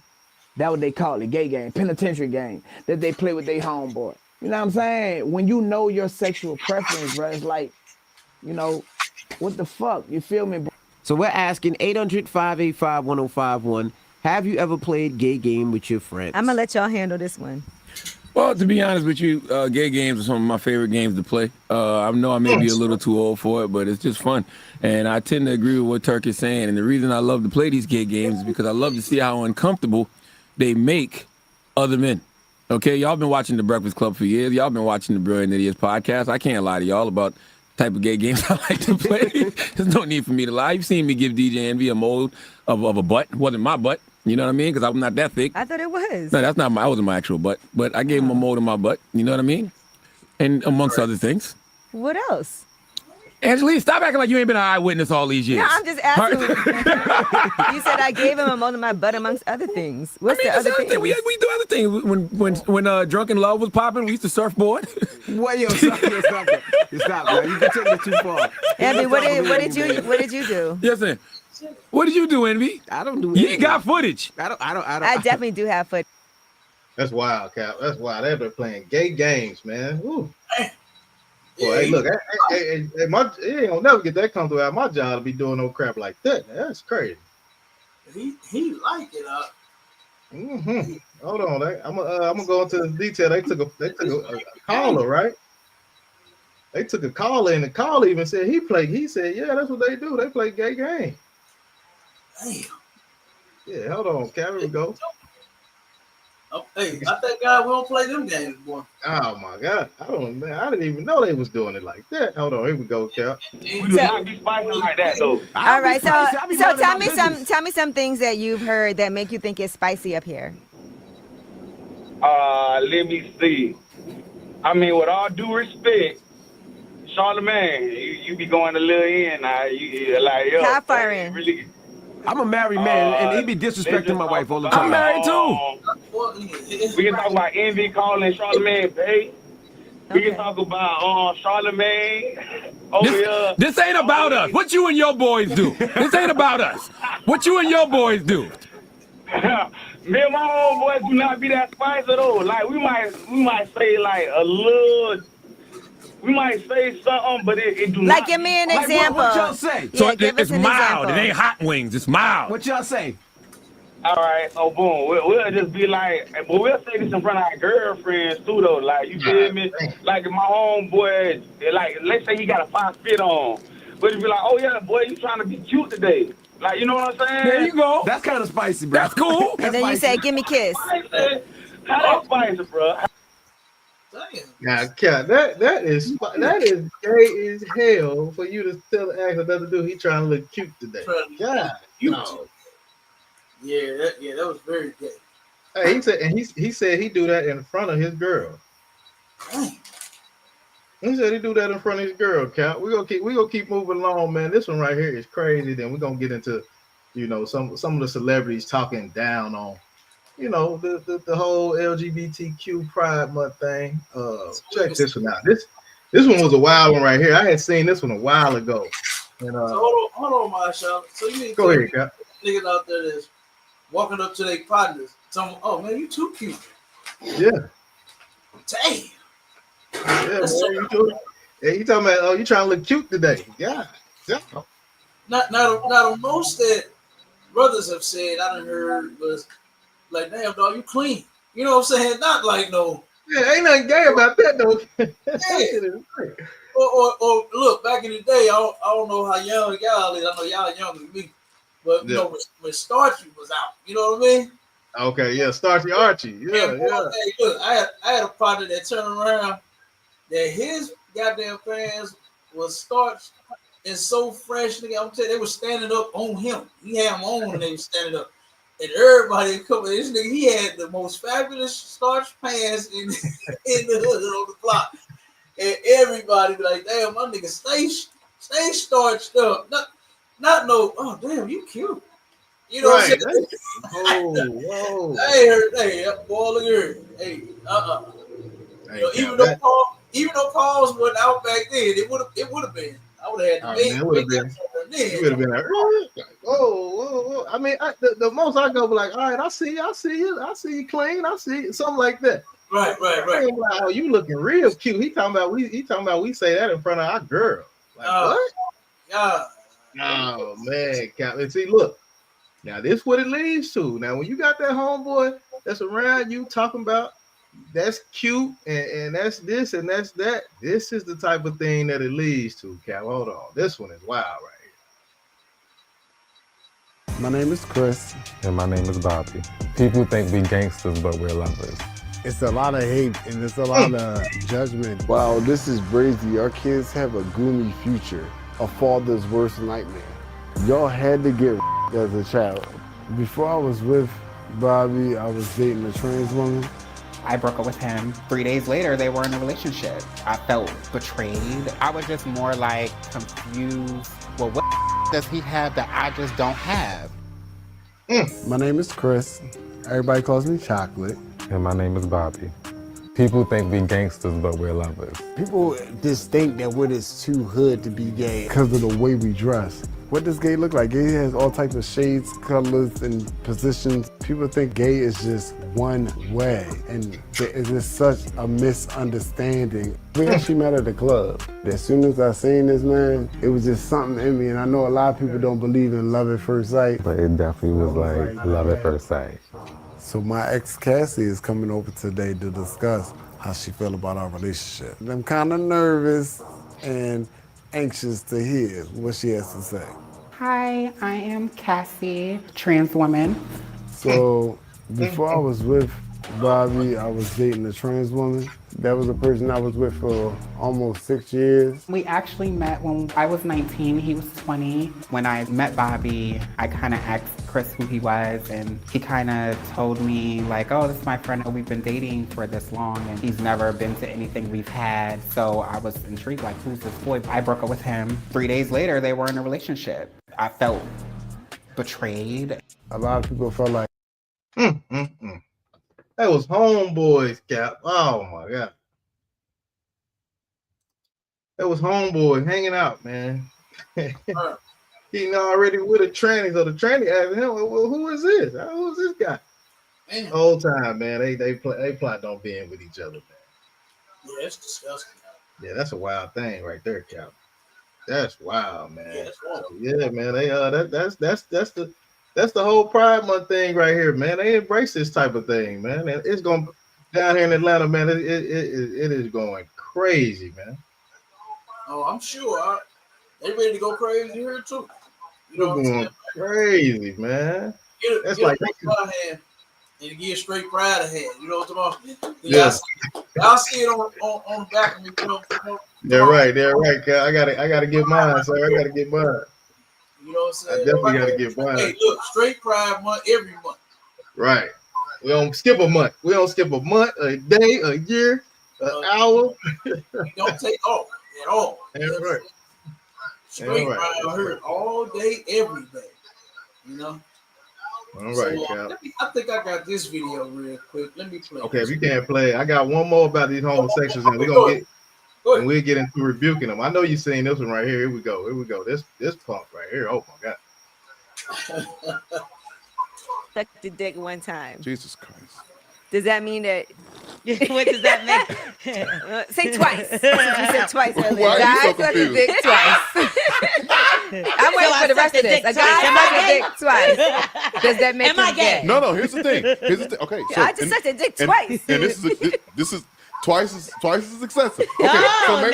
That's what they call it, gay game, penitentiary game, that they play with their homeboy. You know what I'm saying? When you know your sexual preference, bro, it's like, you know, what the fuck? You feel me, bro? So we're asking 800-585-1051. Have you ever played gay game with your friends? I'm gonna let y'all handle this one. Well, to be honest with you, gay games are some of my favorite games to play. I know I may be a little too old for it, but it's just fun. And I tend to agree with what Turk is saying. And the reason I love to play these gay games is because I love to see how uncomfortable they make other men. Okay, y'all been watching The Breakfast Club for years. Y'all been watching the Brilliant Idiots podcast. I can't lie to y'all about the type of gay games I like to play. There's no need for me to lie. You've seen me give DJ Envy a mold of a butt. It wasn't my butt. You know what I mean? Because I'm not that thick. I thought it was. No, that wasn't my actual butt. But I gave him a mold of my butt. You know what I mean? And amongst other things. What else? Angela, stop acting like you ain't been an eyewitness all these years. No, I'm just asking. You said I gave him a mold of my butt amongst other things. What's the other thing? We do other things. When Drunken Love was popping, we used to surfboard. Wait, stop, man. You can take it too far. Abby, what did you do? Yes, sir. What did you do, Envy? I don't do anything. You got footage. I definitely do have footage. That's wild, Cap. That's wild. They've been playing gay games, man. Woo. Boy, hey, look, it ain't gonna never get that comfortable out of my job to be doing no crap like that. Man. That's crazy. He like it. Hold on, I'm gonna go into the detail. They took a caller, right? They took a caller, and the caller even said he played. He said, "Yeah, that's what they do. They play gay game." Damn. Yeah, hold on, Cap. Here we go. Oh, hey, I thank God we don't play them games, boy. Oh my God, I didn't even know they was doing it like that. Hold on, here we go, Cap. We do not be spicy like that, though. All right, so tell me some things that you've heard that make you think it's spicy up here. Let me see. I mean, with all due respect, Charlamagne, you be going a little in now. You like, yo, How far in? Really, I'm a married man, and he be disrespecting my wife all the time. I'm married too. We can talk about Envy calling Charlamagne babe. We can talk about Charlamagne over here. This ain't about us. What you and your boys do? This ain't about us. What you and your boys do? Me and my homeboys do not be that spicy though. Like we might say like a little. We might say something, but it do not. Like, give me an example. What y'all say? So Yeah, give it's us an mild. example. It ain't hot wings. It's mild. What y'all say? All right, so boom, we'll just be like, but we'll say this in front of our girlfriends too, though. Like, you feel me? Like, if my homeboy, like, let's say he got a 5 fit on, but you be like, oh yeah, boy, you trying to be cute today? Like, you know what I'm saying? There you go. That's kind of spicy, bro. That's cool. And then you say, give me a kiss. How that spicy, bro? Now, Cap, that is gay as hell for you to tell ask another dude he trying to look cute today. God, no. Yeah, that was very gay. Hey, he said he do that in front of his girl. He said he do that in front of his girl, Cap. We gonna keep moving along, man. This one right here is crazy. Then we're gonna get into, some of the celebrities talking down on, the whole LGBTQ Pride Month thing. Check this one out. This one was a wild one right here. I had seen this one a while ago. And so hold on, my shop. So you mean go ahead, Cap. Niggas out there that's walking up to their partners, telling them, "Oh man, you too cute." Yeah. Damn. Yeah, you talking about? Oh, you trying to look cute today? Yeah. Not the most that brothers have said I done heard was like, "Damn, dog, you clean." You know what I'm saying? Not like no. Yeah, ain't nothing gay about that though. Yeah. Or look, back in the day, I don't know how young y'all is. I know y'all younger than me, but you know when Starchy was out, you know what I mean? Okay, yeah, Starchy Archie, yeah. Hey, look, I had a partner that turned around that his goddamn fans was starched and so fresh. Nigga, I'm telling you, they were standing up on him. He had them on and they were standing up. And everybody coming, this nigga, he had the most fabulous starch pants in the hood on the block. And everybody be like, damn, my nigga stay starched up. Not no, oh damn, you cute. You know what I'm saying? Whoa. Hey, boy, look here. Hey, even though Paul's wasn't out back then, it would have been. I would have had it would have been. You would have been like, whoa. I mean, the most I go be like, all right, I see you clean, I see you. Something like that. Right. Like, oh, you looking real cute. He talking about we say that in front of our girl. Like what? Yeah. Oh man, and see, look. Now this what it leads to. Now when you got that homeboy that's around you talking about that's cute and that's this and that's that, this is the type of thing that it leads to. Cap, hold on. This one is wild right here. My name is Chris. And my name is Bobby. People think we gangsters, but we're lovers. It's a lot of hate and it's a lot of judgment. Wow, this is crazy. Our kids have a gloomy future, a father's worst nightmare. Y'all had to get as a child. Before I was with Bobby, I was dating a trans woman. I broke up with him. 3 days later, they were in a relationship. I felt betrayed. I was just more like confused. Well, what does he have that I just don't have? My name is Chris. Everybody calls me Chocolate. And my name is Bobby. People think we gangsters, but we're lovers. People just think that we're just too hood to be gay because of the way we dress. What does gay look like? Gay has all types of shades, colors, and positions. People think gay is just one way, and it's just such a misunderstanding. We actually met at the club. As soon as I seen this man, it was just something in me, and I know a lot of people don't believe in love at first sight. But it definitely was like love at first sight. So my ex Cassie is coming over today to discuss how she feel about our relationship. I'm kind of nervous and anxious to hear what she has to say. Hi, I am Cassie, trans woman. So before I was with Bobby, I was dating a trans woman. That was a person I was with for almost 6 years. We actually met when I was 19, he was 20. When I met Bobby, I kind of asked Chris who he was, and he kind of told me like, oh, this is my friend, we've been dating for this long, and he's never been to anything we've had. So I was intrigued, like, who's this boy? I broke up with him. 3 days later, they were in a relationship. I felt betrayed. A lot of people felt like, That was homeboys, Cap. Oh my God. That was homeboys hanging out, man. He already with a tranny, so the tranny asked him, well, who is this? Who's this guy? Man. The whole time, man, they plot on being with each other, man. Yeah, it's disgusting. Yeah, that's a wild thing right there, Cap. That's wild, man. Yeah, it's wild. Yeah, man. They that's the whole Pride Month thing right here, man. They embrace this type of thing, man. And it's going down here in Atlanta, man. It is going crazy, man. Oh, I'm sure. They ready to go crazy here too. You know what I'm It's saying? going crazy, man. That's like hand and get straight pride ahead. You know what I'm talking about? Yeah. Y'all see it on the back of me. They're right, Cap. I gotta get mine, sir. I gotta get mine. You know what I'm saying? I definitely gotta get mine. Hey, look, straight Pride Month every month. Right. We don't skip a month. We don't skip a month, a day, a year, an hour. We don't take off at all. That's right. Straight That's right. Pride here all day, every day. You know? All right, So, Cap. I think I got this video real quick. Let me play. Okay, if you can't play, I got one more about these homosexuals, and we're gonna we'll get into rebuking them. I know you've seen this one right here. Here we go. This punk right here. Oh my God. Sucked the dick one time. Jesus Christ. Does that mean that? What does that mean? Say twice. You said twice earlier. Why are you Guy so sucked the confused? dick twice. I'm waiting for the rest of this. A guy sucked the dick twice. Does that make him gay? No. Here's the thing. Okay, so I just sucked a dick twice. And this is twice as excessive. Okay,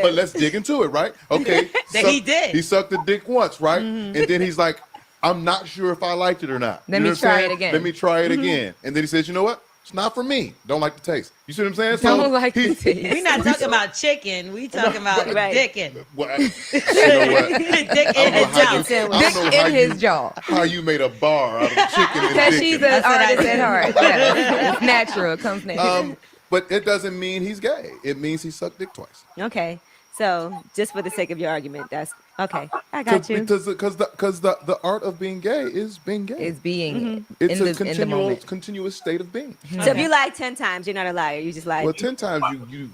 but let's dig into it, right? Okay, He did. He sucked the dick once, right? And then he's like, I'm not sure if I liked it or not. Let me try it again. Let me try it again. And then he says, you know what? It's not for me. Don't like the taste. You see what I'm saying? Don't like the taste. We're not talking about chicken. We talking about dickin'. Well, you know what? Dick in his jaw. Dick in his jaw. How you made a bar out of chicken and Because dick. she's an artist at heart. Yeah. It's natural. It comes natural. But it doesn't mean he's gay. It means he sucked dick twice. Okay. So just for the sake of your argument, that's okay. I got you. Because the art of being gay is being gay. It's being It's in a the moment. continuous state of being. So if you lie 10 times, you're not a liar. You just lied. Well, 10 times you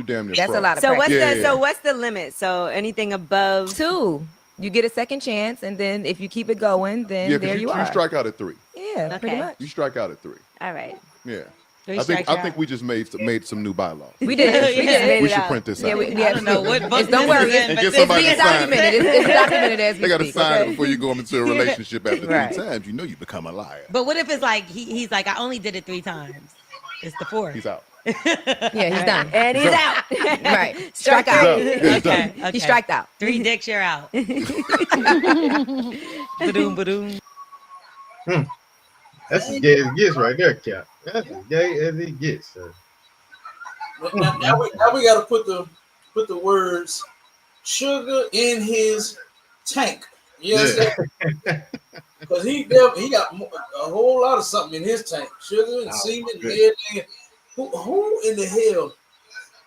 damn near. That's fraud. a lot of practice. So what's the limit? So anything above 2, you get a second chance, and then if you keep it going, then there you are. You strike out at 3. Yeah, pretty much. You strike out at 3. All right. Yeah. Three I strikes think we just made some new bylaws. We did. We should print this out. Yeah, we have to know what book. Don't this worry. is in, and get somebody to sign it. It's documented as we They got to speak, sign okay? it before you go into a relationship after Right. 3 times. You know you become a liar. But what if it's like he's like, I only did it 3 times. It's the 4th. He's out. Yeah, he's done. And he's out. Right. Strike out. Okay. He striked out. 3 dicks, you're out. Ba-doom, ba-doom. That's as gay as it gets right there, Cap. That's as gay as it gets, sir. Now we got to put the words sugar in his tank. You understand? Because he got a whole lot of something in his tank. Sugar and semen and everything. Who in the hell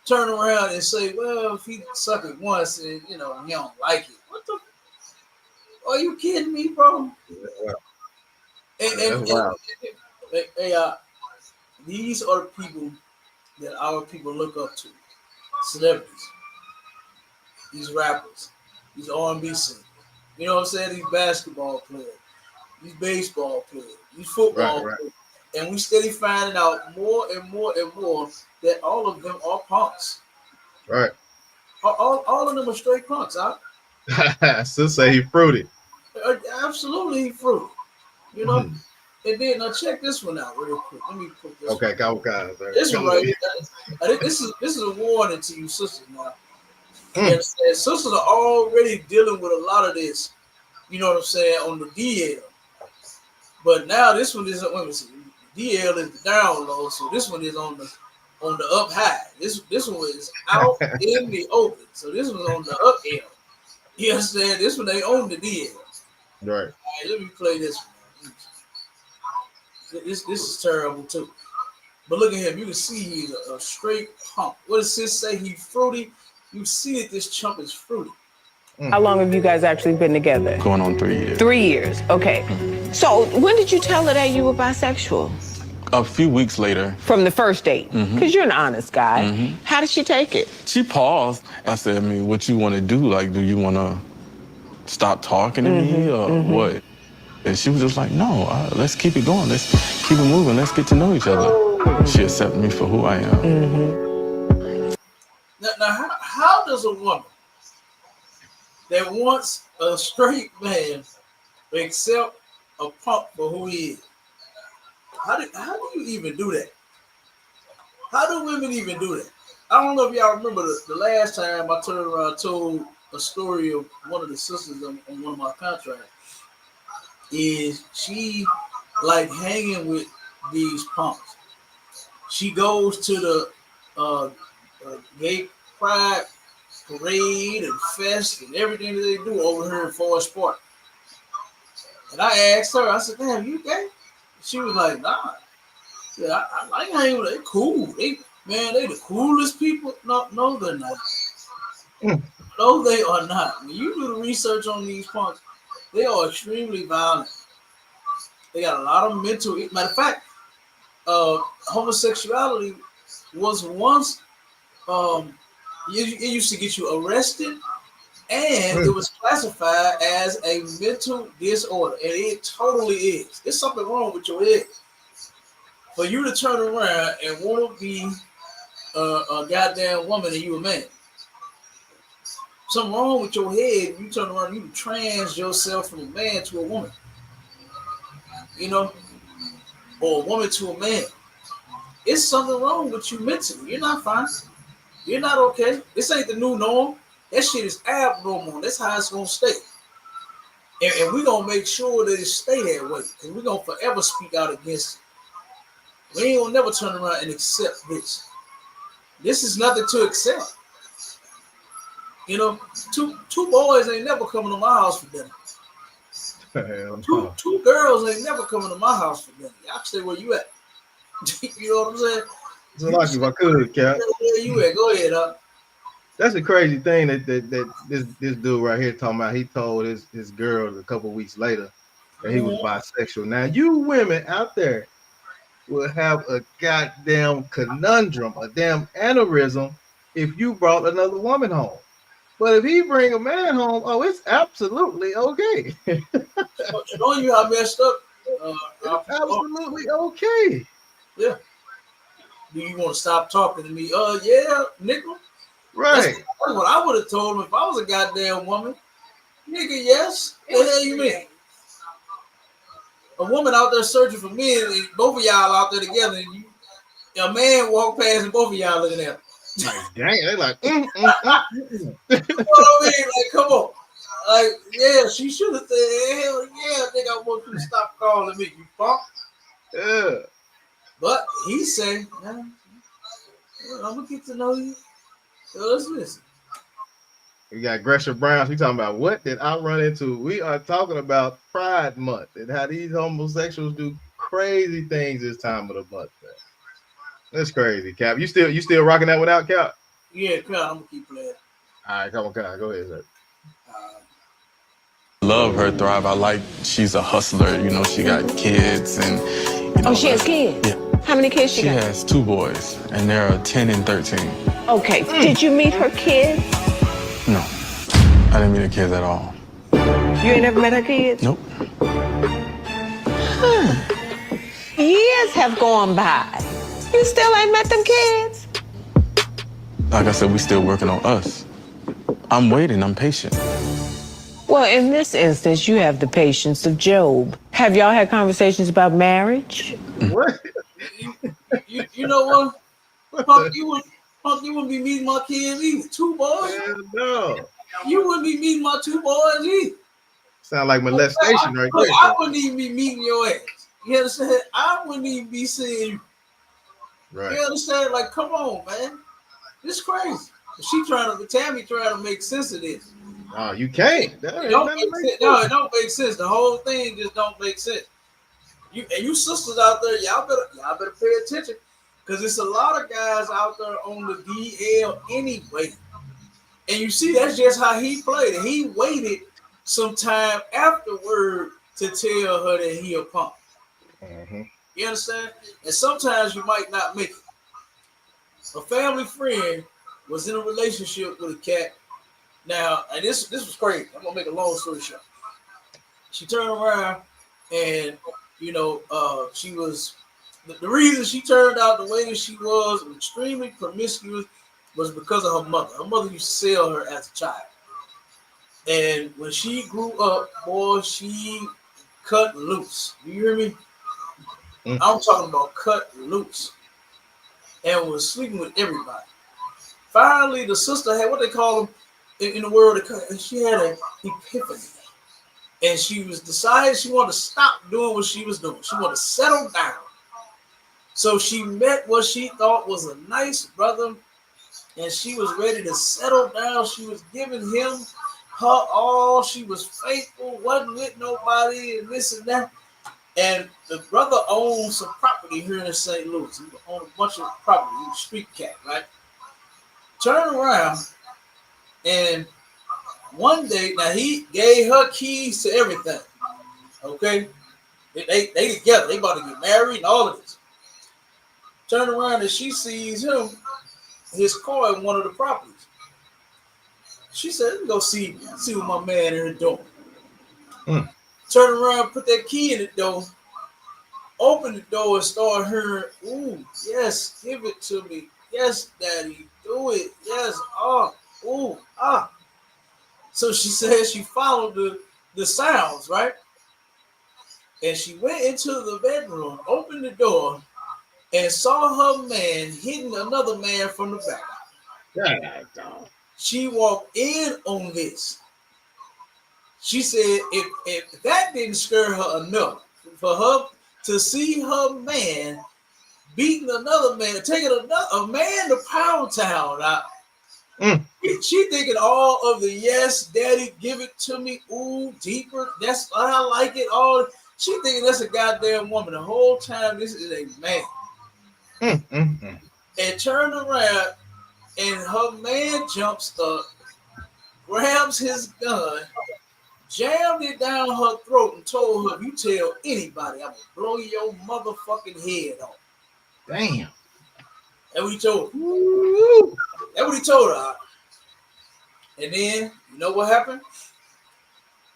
turn around and say, well, if he suck it once and he don't like it? What the? Are you kidding me, bro? And these are the people that our people look up to. Celebrities, these rappers, these R&B singers. You know what I'm saying? These basketball players, these baseball players, these football players. And we steady finding out more and more and more that all of them are punks. Right. All of them are straight punks, huh? I still say he fruity. Absolutely, he fruity. You know? And then now check this one out real quick. Let me put this. Okay, one. This one right here. This is a warning to you sisters now. You understand? Sisters are already dealing with a lot of this. You know what I'm saying on the DL. But now this one isn't. DL is the down low, so this one is on the up high. This one is out in the open, so this one's on the up L. You understand? This one they own the DL. Right. All right, let me play this one. This is terrible too. But look at him. You can see he's a straight punk. What does sis say? He's fruity. You see that this chump is fruity. How long have you guys actually been together? Going on 3 years. 3 years. Okay. So when did you tell her that you were bisexual? A few weeks later. From the first date? Because you're an honest guy. How did she take it? She paused. I said, I mean, what you want to do? Like, do you want to stop talking to me or what? And she was just like, no, let's keep it going. Let's keep it moving. Let's get to know each other. She accepted me for who I am. Now how does a woman that wants a straight man accept a punk for who he is? How do you even do that? How do women even do that? I don't know if y'all remember the last time I turned around told a story of one of the sisters on one of my contracts. Is she like hanging with these punks? She goes to the gay pride parade and fest and everything that they do over here in Forest Park. And I asked her, I said, damn, you gay? She was like, nah. Yeah, I like hanging with them. They cool. They the coolest people. No, they're not. No, they are not. When you do the research on these punks, they are extremely violent. They got a lot of mental. Matter of fact, homosexuality was once it used to get you arrested, and it was classified as a mental disorder, and it totally is. There's something wrong with your head for you to turn around and want to be a goddamn woman and you a man. Something wrong with your head. You turn around, you trans yourself from a man to a woman, you know, or a woman to a man. It's something wrong with you mentally. You're not fine. You're not okay. This ain't the new norm. That shit is abnormal. That's how it's gonna stay. And we're gonna make sure that it stay that way. Because we're gonna forever speak out against it. We ain't gonna never turn around and accept this. This is nothing to accept. You know, two boys ain't never coming to my house for dinner. Two girls ain't never coming to my house for dinner. Y'all stay where you at. You know what I'm saying? So like if I could, Cap. Where you at? Go ahead, huh? That's the crazy thing that this dude right here talking about. He told his girl a couple weeks later that he was bisexual. Now you women out there will have a goddamn conundrum, a damn aneurysm if you brought another woman home. But if he bring a man home, oh, it's absolutely okay. Showing you how messed up. It's absolutely okay. Yeah. Do you want to stop talking to me? Yeah, nickel. Right. That's what I would have told him if I was a goddamn woman. Nigga, yes. What the hell you mean? A woman out there searching for men, and both of y'all out there together, and a man walk past and both of y'all looking at him. Like, dang, they like, You know what I mean? Like, come on. Like, yeah, she should have said, hell yeah, I think I want you to stop calling me, you punk. Yeah. But he said, I'm gonna get to know you. So let's listen. We got Gresham Brown. She talking about what did I run into? We are talking about Pride Month and how these homosexuals do crazy things this time of the month, man. That's crazy, Cap. You still rocking that one out, Cap? Yeah, Cap, I'm gonna keep playing. All right, come on, Cap. Go ahead, sir. Love her Thrive. I like she's a hustler. You know, she got kids and. You know, She has kids? Yeah. How many kids she got? She has 2 boys, and they're 10 and 13. Okay. Did you meet her kids? No, I didn't meet her kids at all. You ain't never met her kids? Nope. Years have gone by. You still ain't met them kids? Like I said, we still working on us. I'm waiting. I'm patient. Well, in this instance, you have the patience of Job. Have y'all had conversations about marriage? What? You know what? Punk, you wouldn't be meeting my kids either. 2 boys? No. You wouldn't be meeting my 2 boys either. Sound like molestation right there. I wouldn't even be meeting your ass. You understand? I wouldn't even be seeing you. Right. You understand? Like, come on, man. This crazy. Tammy trying to make sense of this. No, you can't. That It ain't don't nothing make make sense. No, it sense. don't make sense. The whole thing just don't make sense. You sisters out there, y'all better pay attention. Because it's a lot of guys out there on the DL anyway. And you see, that's just how he played it. He waited some time afterward to tell her that he a punk. Mm-hmm. You understand? And sometimes you might not make it. A family friend was in a relationship with a cat. Now, and this was crazy. I'm gonna make a long story short. She turned around and she was the reason she turned out the way that she was extremely promiscuous was because of her mother. Her mother used to sell her as a child. And when she grew up, boy, she cut loose. You hear me? I'm talking about cut loose. And was sleeping with everybody. Finally, the sister had what they call them in the world. She had an epiphany. And she was decided she wanted to stop doing what she was doing. She wanted to settle down. So she met what she thought was a nice brother, and she was ready to settle down. She was giving him her all. She was faithful, wasn't with nobody, and this and that. And the brother owned some property here in St. Louis. He owned a bunch of property. He was a street cat, right? Turn around, and one day, now he gave her keys to everything. Okay? They together. They about to get married and all of this. Turn around and she sees his car in one of the properties. She said, let me go see what my man in here doing. Turn around, put that key in the door, open the door and start hearing, ooh, yes, give it to me. Yes, daddy, do it. Yes, ooh, ah. So she said she followed the sounds, right? And she went into the bedroom, opened the door, and saw her man hitting another man from the back. She walked in on this. She said if that didn't scare her enough for her to see her man beating another man, taking a man to Pound Town out. She thinking all of the yes, daddy, give it to me, ooh, deeper. That's I like it. All she thinking that's a goddamn woman. The whole time this is a man. And turned around, and her man jumps up, grabs his gun, jammed it down her throat, and told her, "If you tell anybody, I'm gonna blow your motherfucking head off." Damn. That's what he told her. That's what he told her. And then, you know what happened?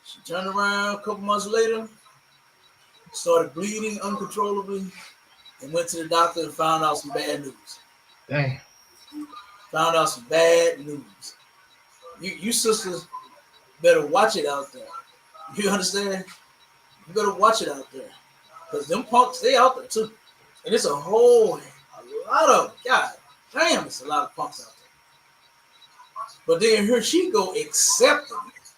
She turned around a couple months later, started bleeding uncontrollably, and went to the doctor and found out some bad news. Damn. Found out some bad news. You sisters better watch it out there. You understand? You better watch it out there. Because them punks, they out there too. And it's a lot of, God damn, it's a lot of punks out there. But then here she go accepting it.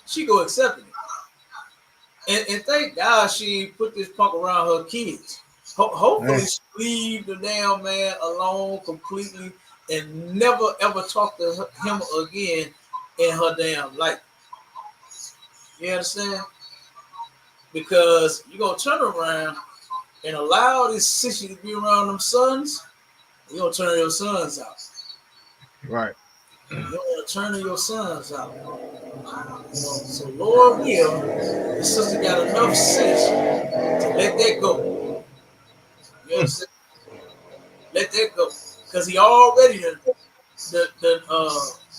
She go accepting it. And thank God she put this punk around her kids. Hopefully she leave the damn man alone completely and never ever talk to him again in her damn life. You understand? Because you're going to turn around and allow this sissy to be around them sons, you're going to turn your sons out. Right. You're going to turn your sons out. So Lord will, the sister got enough sense to let that go. You understand? Let that go. Because he already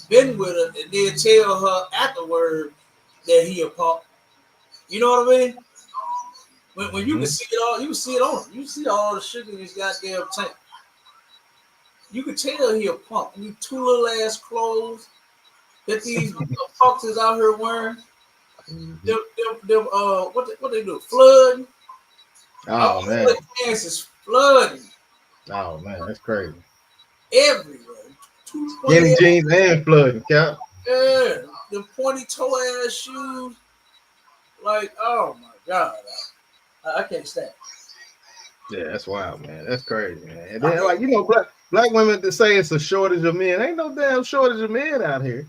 been with her and then tell her afterward that he a punk. You know what I mean? When you can see it all, you can see it on him. You see all the sugar in his goddamn tank. You can tell he a punk. These two little ass clothes that these punks is out here wearing. Them what they do? Flooding. Oh man. The pants is flooding. Oh man, that's crazy. Everywhere. Skinny jeans and flooding, Cap. Yeah, the pointy toe ass shoes. Like, oh my God. I can't stand it. Yeah, that's wild, man. That's crazy, man. And then, like, black women to say it's a shortage of men. Ain't no damn shortage of men out here.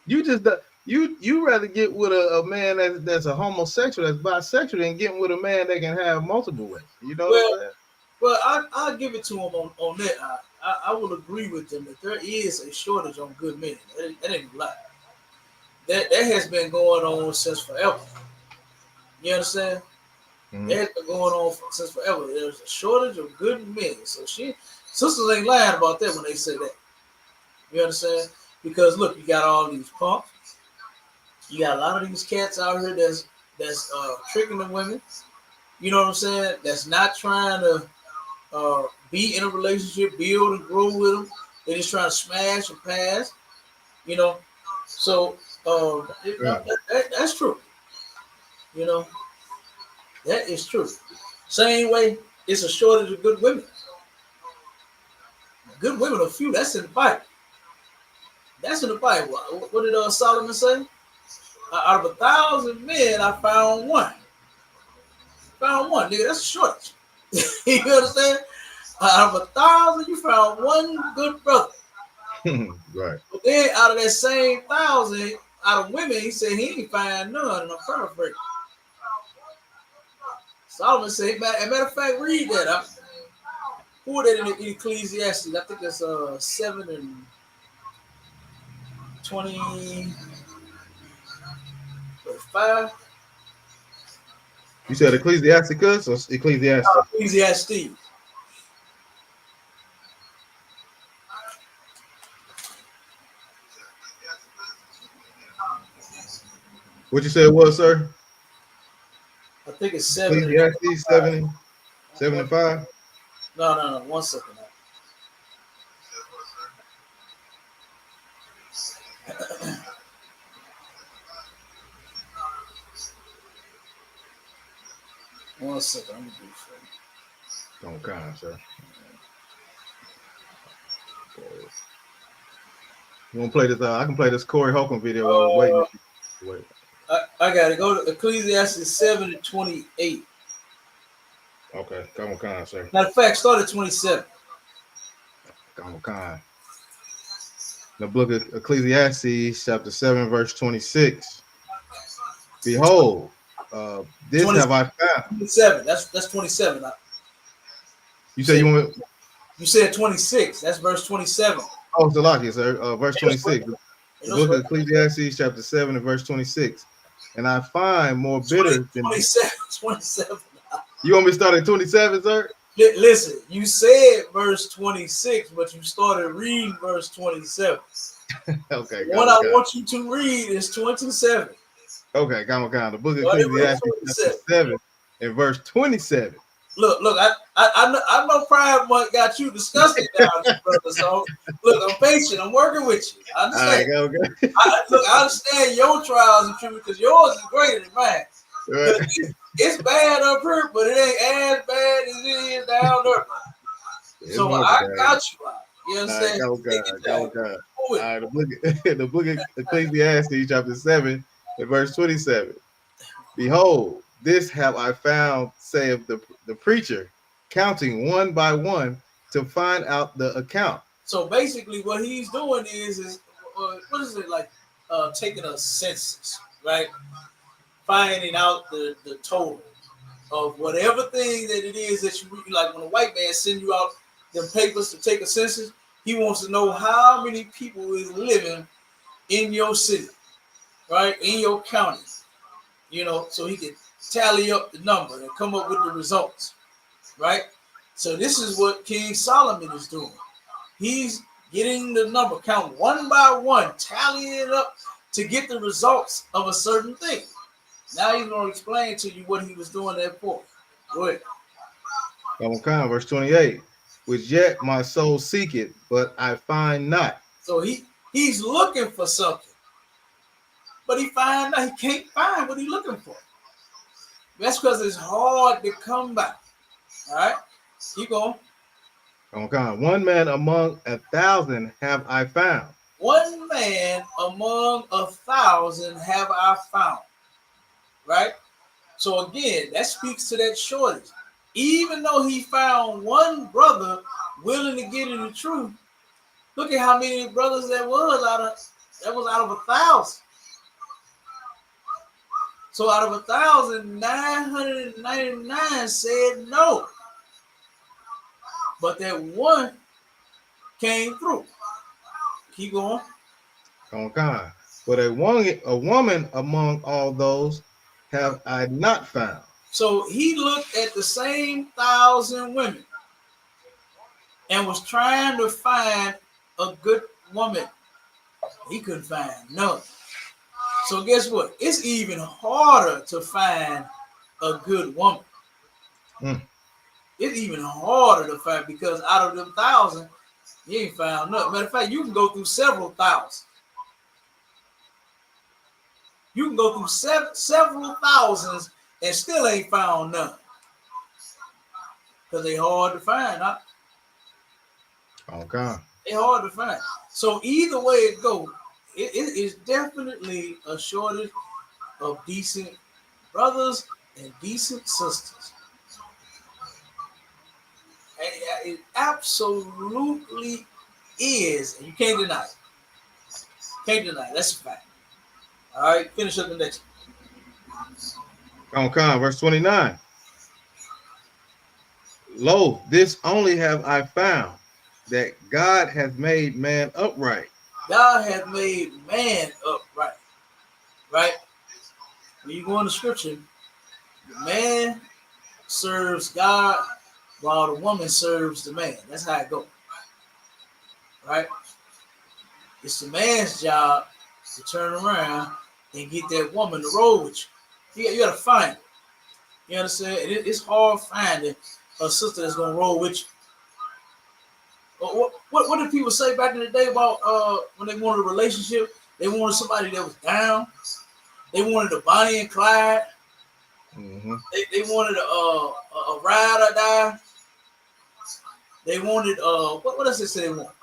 You just you rather get with a man that's a homosexual, that's bisexual, than getting with a man that can have multiple women. You know what I'm saying? Well, I'll give it to him on that. I will agree with them that there is a shortage on good men. That ain't a lie. That has been going on since forever. You understand? Mm-hmm. That's been going on since forever. There's a shortage of good men. So sisters ain't lying about that when they say that. You understand? Because look, you got all these punks. You got a lot of these cats out here that's tricking the women. You know what I'm saying? That's not trying to be in a relationship, build and grow with them. They're just trying to smash and pass. You know, so that's true. You know, that is true. Same way, it's a shortage of good women. Good women are few. That's in the Bible. That's in the Bible. What did Solomon say? Out of 1,000 men, I found one. Found one, nigga. That's a shortage. You understand? Out of 1,000, you found one good brother. Right. But then out of that same 1,000, out of women, he said he ain't find none. And I'm paraphrasing. Solomon said, matter of fact, read that. Who that in Ecclesiastes? I think it's 7 and 25. You said Ecclesiasticus or Ecclesiastes? Ecclesiastes. What you said it was, sir? I think it's 7. Ecclesiastes 75. No. 1 second. One second. I'm gonna do it for you. Don't count, sir. You want to play this? I can play this Corey Holcomb video while we're waiting. Wait. I gotta go to Ecclesiastes 7 and 28. Okay, come on, sir. Matter of fact, start at 27. Come on. The book of Ecclesiastes, chapter 7, verse 26. Behold, this 20, have I found. 27. That's 27. You said you want me? You said 26. That's verse 27. Oh, Salakia, sir. Verse 26. The book of Ecclesiastes, chapter 7, and verse 26. And I find more bitter than 27. You want me to start at 27, sir? Listen, you said verse 26, but you started reading verse 27. Okay. What I want you to read is 27. Okay, come on. The book of Ecclesiastes, chapter 7, and verse 27. Look, I know Pride Month got you disgusted down there, brother. So look, I'm patient. I'm working with you. I understand. All right, okay. I understand your trials and tribulations because yours is greater than mine. Right. It's bad up here, but it ain't as bad as it is down there. So I got you out. You understand? Go. All right, the book of Ecclesiastes, chapter 7, and verse 27. Behold, this have I found, saith the preacher, counting one by one to find out the account. So basically, what he's doing is what is it like? Taking a census, right? Finding out the total of whatever thing that it is that you read. Like when a white man send you out them papers to take a census, he wants to know how many people is living in your city, right? In your county, you know, so he can tally up the number and come up with the results, right? So this is what King Solomon is doing. He's getting the number, count one by one, tallying it up to get the results of a certain thing. Now he's going to explain to you what he was doing that for. Go ahead. Verse 28. Which yet my soul seeketh, but I find not. So he's looking for something, but he can't find what he's looking for. That's because it's hard to come by. All right, keep going. One man among 1,000 have I found. One man among 1,000 have I found. Right? So again, that speaks to that shortage. Even though he found one brother willing to get in the truth, look at how many brothers that was out of 1,000. So out of 1,000, 999 said no. But that one came through. Keep going. On God. But a woman among all those have I not found. So he looked at the same 1,000 women and was trying to find a good woman. He couldn't find none. So guess what? It's even harder to find a good woman. It's even harder to find because out of them 1,000, you ain't found nothing. Matter of fact, you can go through several thousand. You can go through several thousands and still ain't found none. Because they hard to find, huh? Okay. They hard to find. So either way it goes, it is definitely a shortage of decent brothers and decent sisters. It absolutely is. And you can't deny it. Can't deny it. That's a fact. All right, finish up the next one. Okay, verse 29. Lo, this only have I found, that God hath made man upright. God hath made man upright. Right? When you go in the scripture, the man serves God while the woman serves the man. That's how it goes. Right? It's the man's job to turn around and get that woman to roll with you. You got to find it. You understand? It's hard finding a sister that's going to roll with you. What did people say back in the day about when they wanted a relationship? They wanted somebody that was down. They wanted a Bonnie and Clyde. Mm-hmm. They wanted a ride or die. They wanted what else they say they want?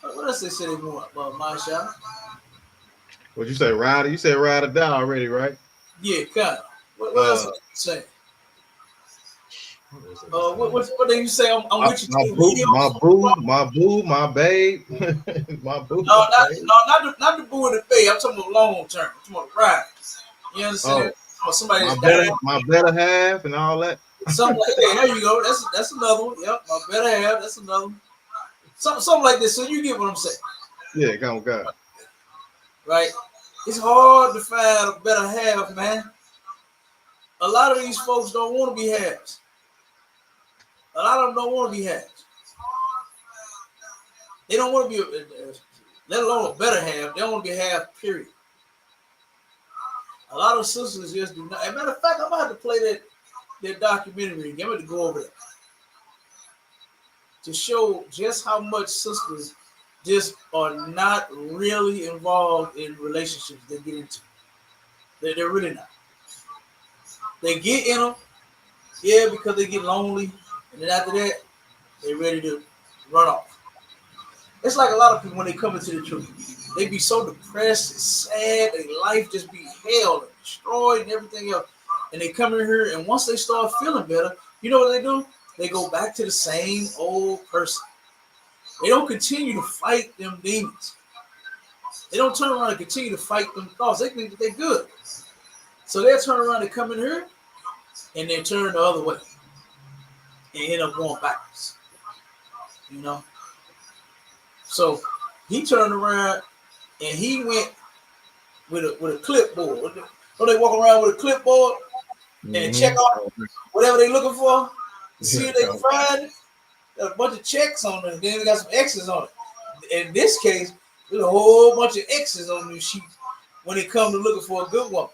What else they say they want? My shot. What you say, ride? You said ride or die already, right? Yeah, kind of. What else did you say? What did you say? I'm with you. My boo, my babe, my boo. No, not the boo and the babe. I'm talking about long term. I'm talking about ride. You understand? Oh, somebody my better half and all that. Something like that. There you go. That's another one. Yep, my better half. That's another one. Something like this. So you get what I'm saying? Yeah, come on, God. Right. It's hard to find a better half, man. A lot of these folks don't want to be halves. A lot of them don't want to be halves. They don't want to be, let alone a better half. They don't want to be a half, period. A lot of sisters just do not. As a matter of fact, I'm about to play that documentary again. I'm going to go over that to show just how much sisters just are not really involved in relationships they get into. They're really not. They get in them, yeah, because they get lonely, and then after that, they're ready to run off. It's like a lot of people when they come into the truth, they be so depressed and sad, their life just be hell and destroyed and everything else. And they come in here, and once they start feeling better, you know what they do? They go back to the same old person. They don't continue to fight them demons. They don't turn around and continue to fight them thoughts. They think that they're good. So they'll turn around and come in here, and they turn the other way and end up going backwards. You know? So he turned around and he went with a clipboard. So they walk around with a clipboard and check off whatever they're looking for. See if they can find it. Got a bunch of checks on it. Then they got some X's on it. In this case, there's a whole bunch of X's on this sheet when it comes to looking for a good woman.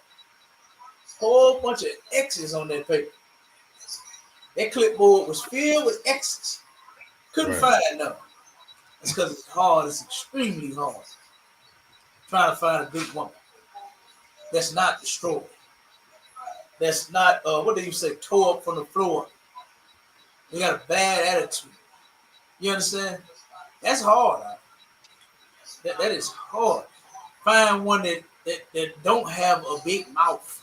Whole bunch of X's on that paper. That clipboard was filled with X's. Couldn't find none. It's because it's hard. It's extremely hard. Trying to find a good woman that's not destroyed. That's not, what do you say, tore up from the floor. They got a bad attitude. You understand? That's hard. That is hard. Find one that that don't have a big mouth.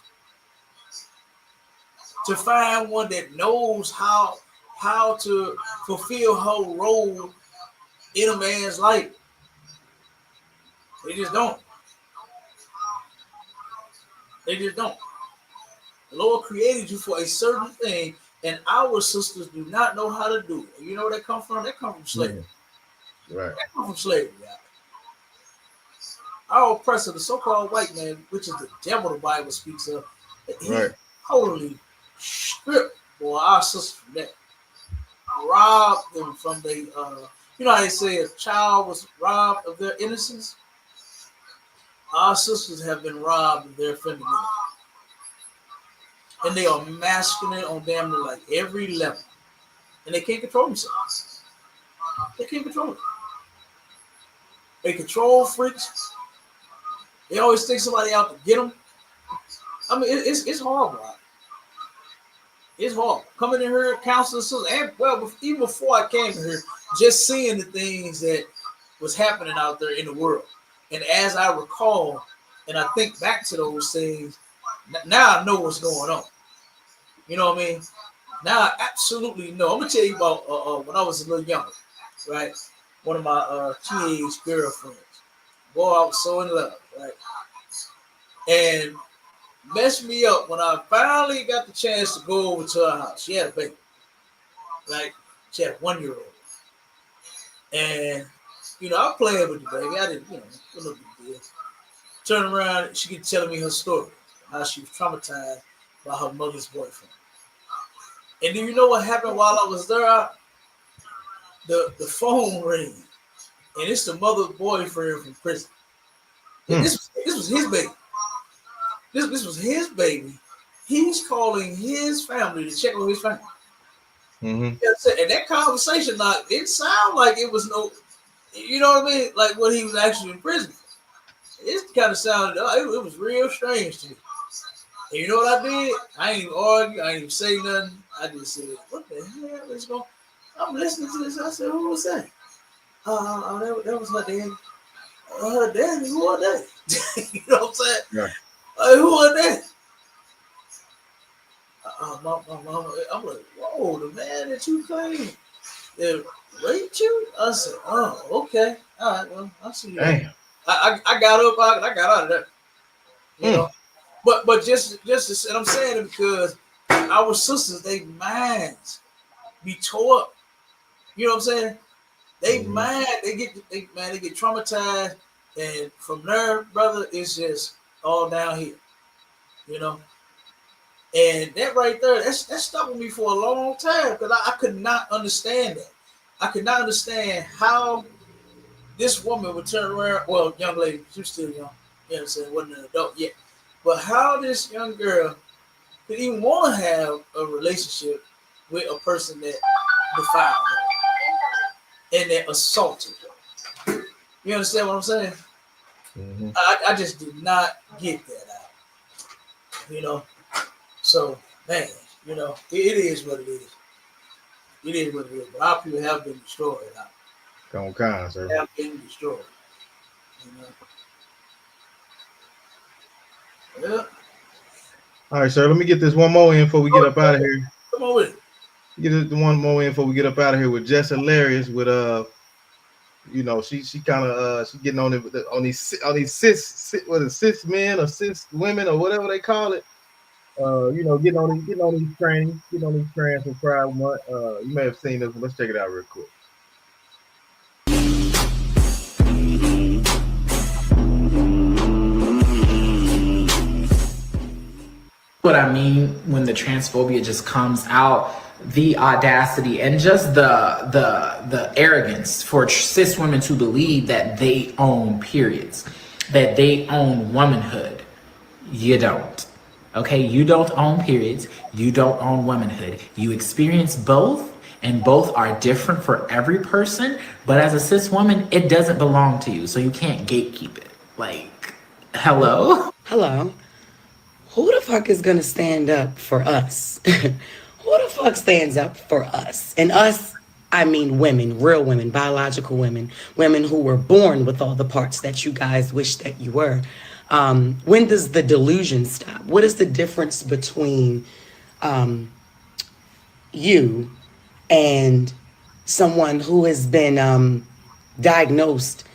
To find one that knows how to fulfill her role in a man's life. They just don't. They just don't. The Lord created you for a certain thing, and our sisters do not know how to do it. You know where that come from? That come from slavery. Right. That come from slavery, y'all. Our oppressor, the so-called white man, which is the devil the Bible speaks of, he totally stripped our sisters from that. Robbed them from their, you know how they say a child was robbed of their innocence? Our sisters have been robbed of their femininity. And they are masculine on damn near like every level. And they can't control themselves. They can't control it. They control freaks. They always think somebody out to get them. I mean, it's horrible. It's horrible. Coming in here, counseling, and well, even before I came here, just seeing the things that was happening out there in the world. And as I recall, and I think back to those things, now I know what's going on. You know what I mean? Now I absolutely know. I'm gonna tell you about when I was a little younger, right? One of my teenage girlfriends. Boy, I was so in love, right? And messed me up when I finally got the chance to go over to her house. She had a baby, right? She had a 1-year-old. And, you know, I'm playing with the baby. I didn't, you know, no big deal. Turn around, she kept telling me her story, how she was traumatized by her mother's boyfriend. And do you know what happened while I was there? The phone rang, and it's the mother's boyfriend from prison. And this was his baby. This was his baby. He's calling his family to check on his family. And that conversation, it sounded like it was no, you know what I mean? Like when he was actually in prison. It kind of sounded, it was real strange to me. And you know what I did? I ain't even argue. I ain't even say nothing. I just said, what the hell is going on? I'm listening to this. I said, who was that? That was her daddy. Her daddy, who are they? You know what I'm saying? Yeah. Who are they? My mama, I'm like, whoa, the man that you claim that raped you? I said, oh, okay. All right, well, I'll see you. Damn. I got up, I got out of there. You know? But just and I'm saying it because our sisters, they minds be tore up. You know what I'm saying? They mind, they get traumatized, and from there, brother, it's just all down here. You know? And that right there, that stuck with me for a long time because I could not understand that. I could not understand how this woman would turn around. Well, young lady, she was still young. You know what I'm saying? Wasn't an adult yet. But how this young girl could even want to have a relationship with a person that defiled her and that assaulted her. You understand what I'm saying? I just did not get that out. You know? So, man, you know, it is what it is. It is what it is. But our people have been destroyed. Gone kind, sir. Have been destroyed. You know? Yeah. All right, sir. Let me get this one more in before we get up out of here. Come on with it. Get the one more in before we get up out of here with Jess Hilarious with you know, she kind of she getting on these cis men or cis women or whatever they call it. You know, getting on these trains for Pride Month. You may have seen this one. Let's check it out real quick. What I mean when the transphobia just comes out, the audacity and just the arrogance for cis women to believe that they own periods, that they own womanhood. You don't. Okay, you don't own periods, you don't own womanhood. You experience both, and both are different for every person, but as a cis woman, it doesn't belong to you, so you can't gatekeep it. Like, hello? Hello. Who the fuck is gonna stand up for us? Who the fuck stands up for us? And us, I mean women, real women, biological women, women who were born with all the parts that you guys wish that you were. When does the delusion stop? What is the difference between you and someone who has been diagnosed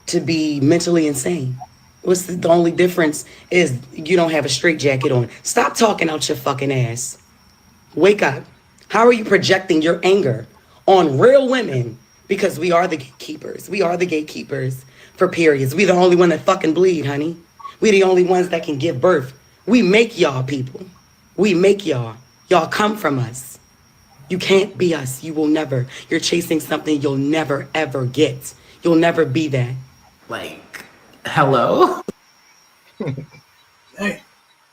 to be mentally insane? What's the only difference is you don't have a straitjacket on. Stop talking out your fucking ass. Wake up. How are you projecting your anger on real women? Because we are the gatekeepers. We are the gatekeepers for periods. We the only one that fucking bleed, honey. We the only ones that can give birth. We make y'all people. We make y'all. Y'all come from us. You can't be us. You will never. You're chasing something you'll never ever get. You'll never be that. Like, hello? Hey,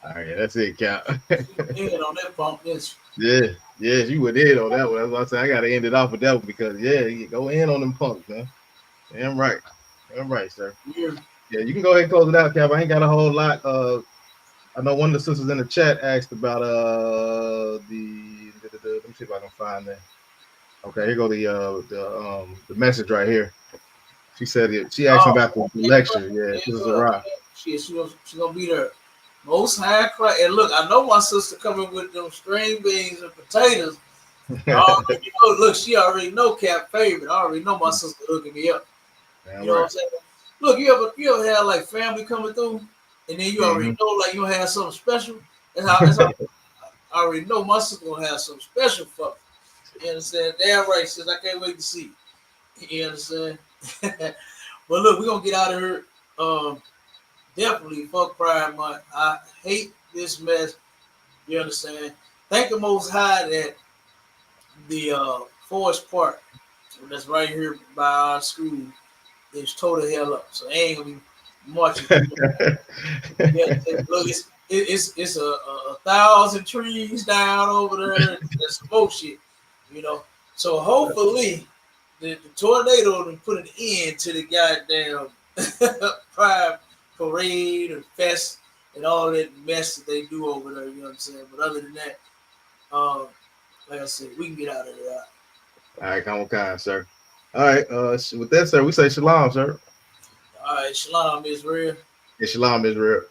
All right, that's it, Cap. head on that bump, yes. Yeah, you went in on that one. That's what I said. I got to end it off with that one because you go in on them punks, man. Damn right, sir. Yeah. Yeah, you can go ahead and close it out, Cap. I ain't got a whole lot. I know one of the sisters in the chat asked about let me see if I can find that. Okay, here go the message right here. She said she asked about the lecture. Yeah, this is a rock. She gonna be there. Most High Christ. And look, I know my sister coming with them string beans and potatoes. Look, she already know Cap favorite. I already know my sister hooking me up. Damn You know what I'm saying? Look, you ever have like family coming through, and then you already know like you have something special. That's how I already know my sister gonna have something special for me. You understand? Damn right, sis. I can't wait to see. You understand? But look, we're gonna get out of here. Definitely fuck Pride Month. I hate this mess. You understand? Thank the Most High that the Forest Park that's right here by our school is tore the hell up. So I ain't gonna be marching. Look, it's a 1,000 trees down over there. That's some bullshit, you know. So hopefully the tornado will put an end to the goddamn Pride parade and fest and all that mess that they do over there. You know what I'm saying? But other than that, like I said, we can get out of there. All right, come on, kind, sir. All right, with that, sir, we say shalom, sir. All right, shalom, Israel. Yeah, shalom, Israel.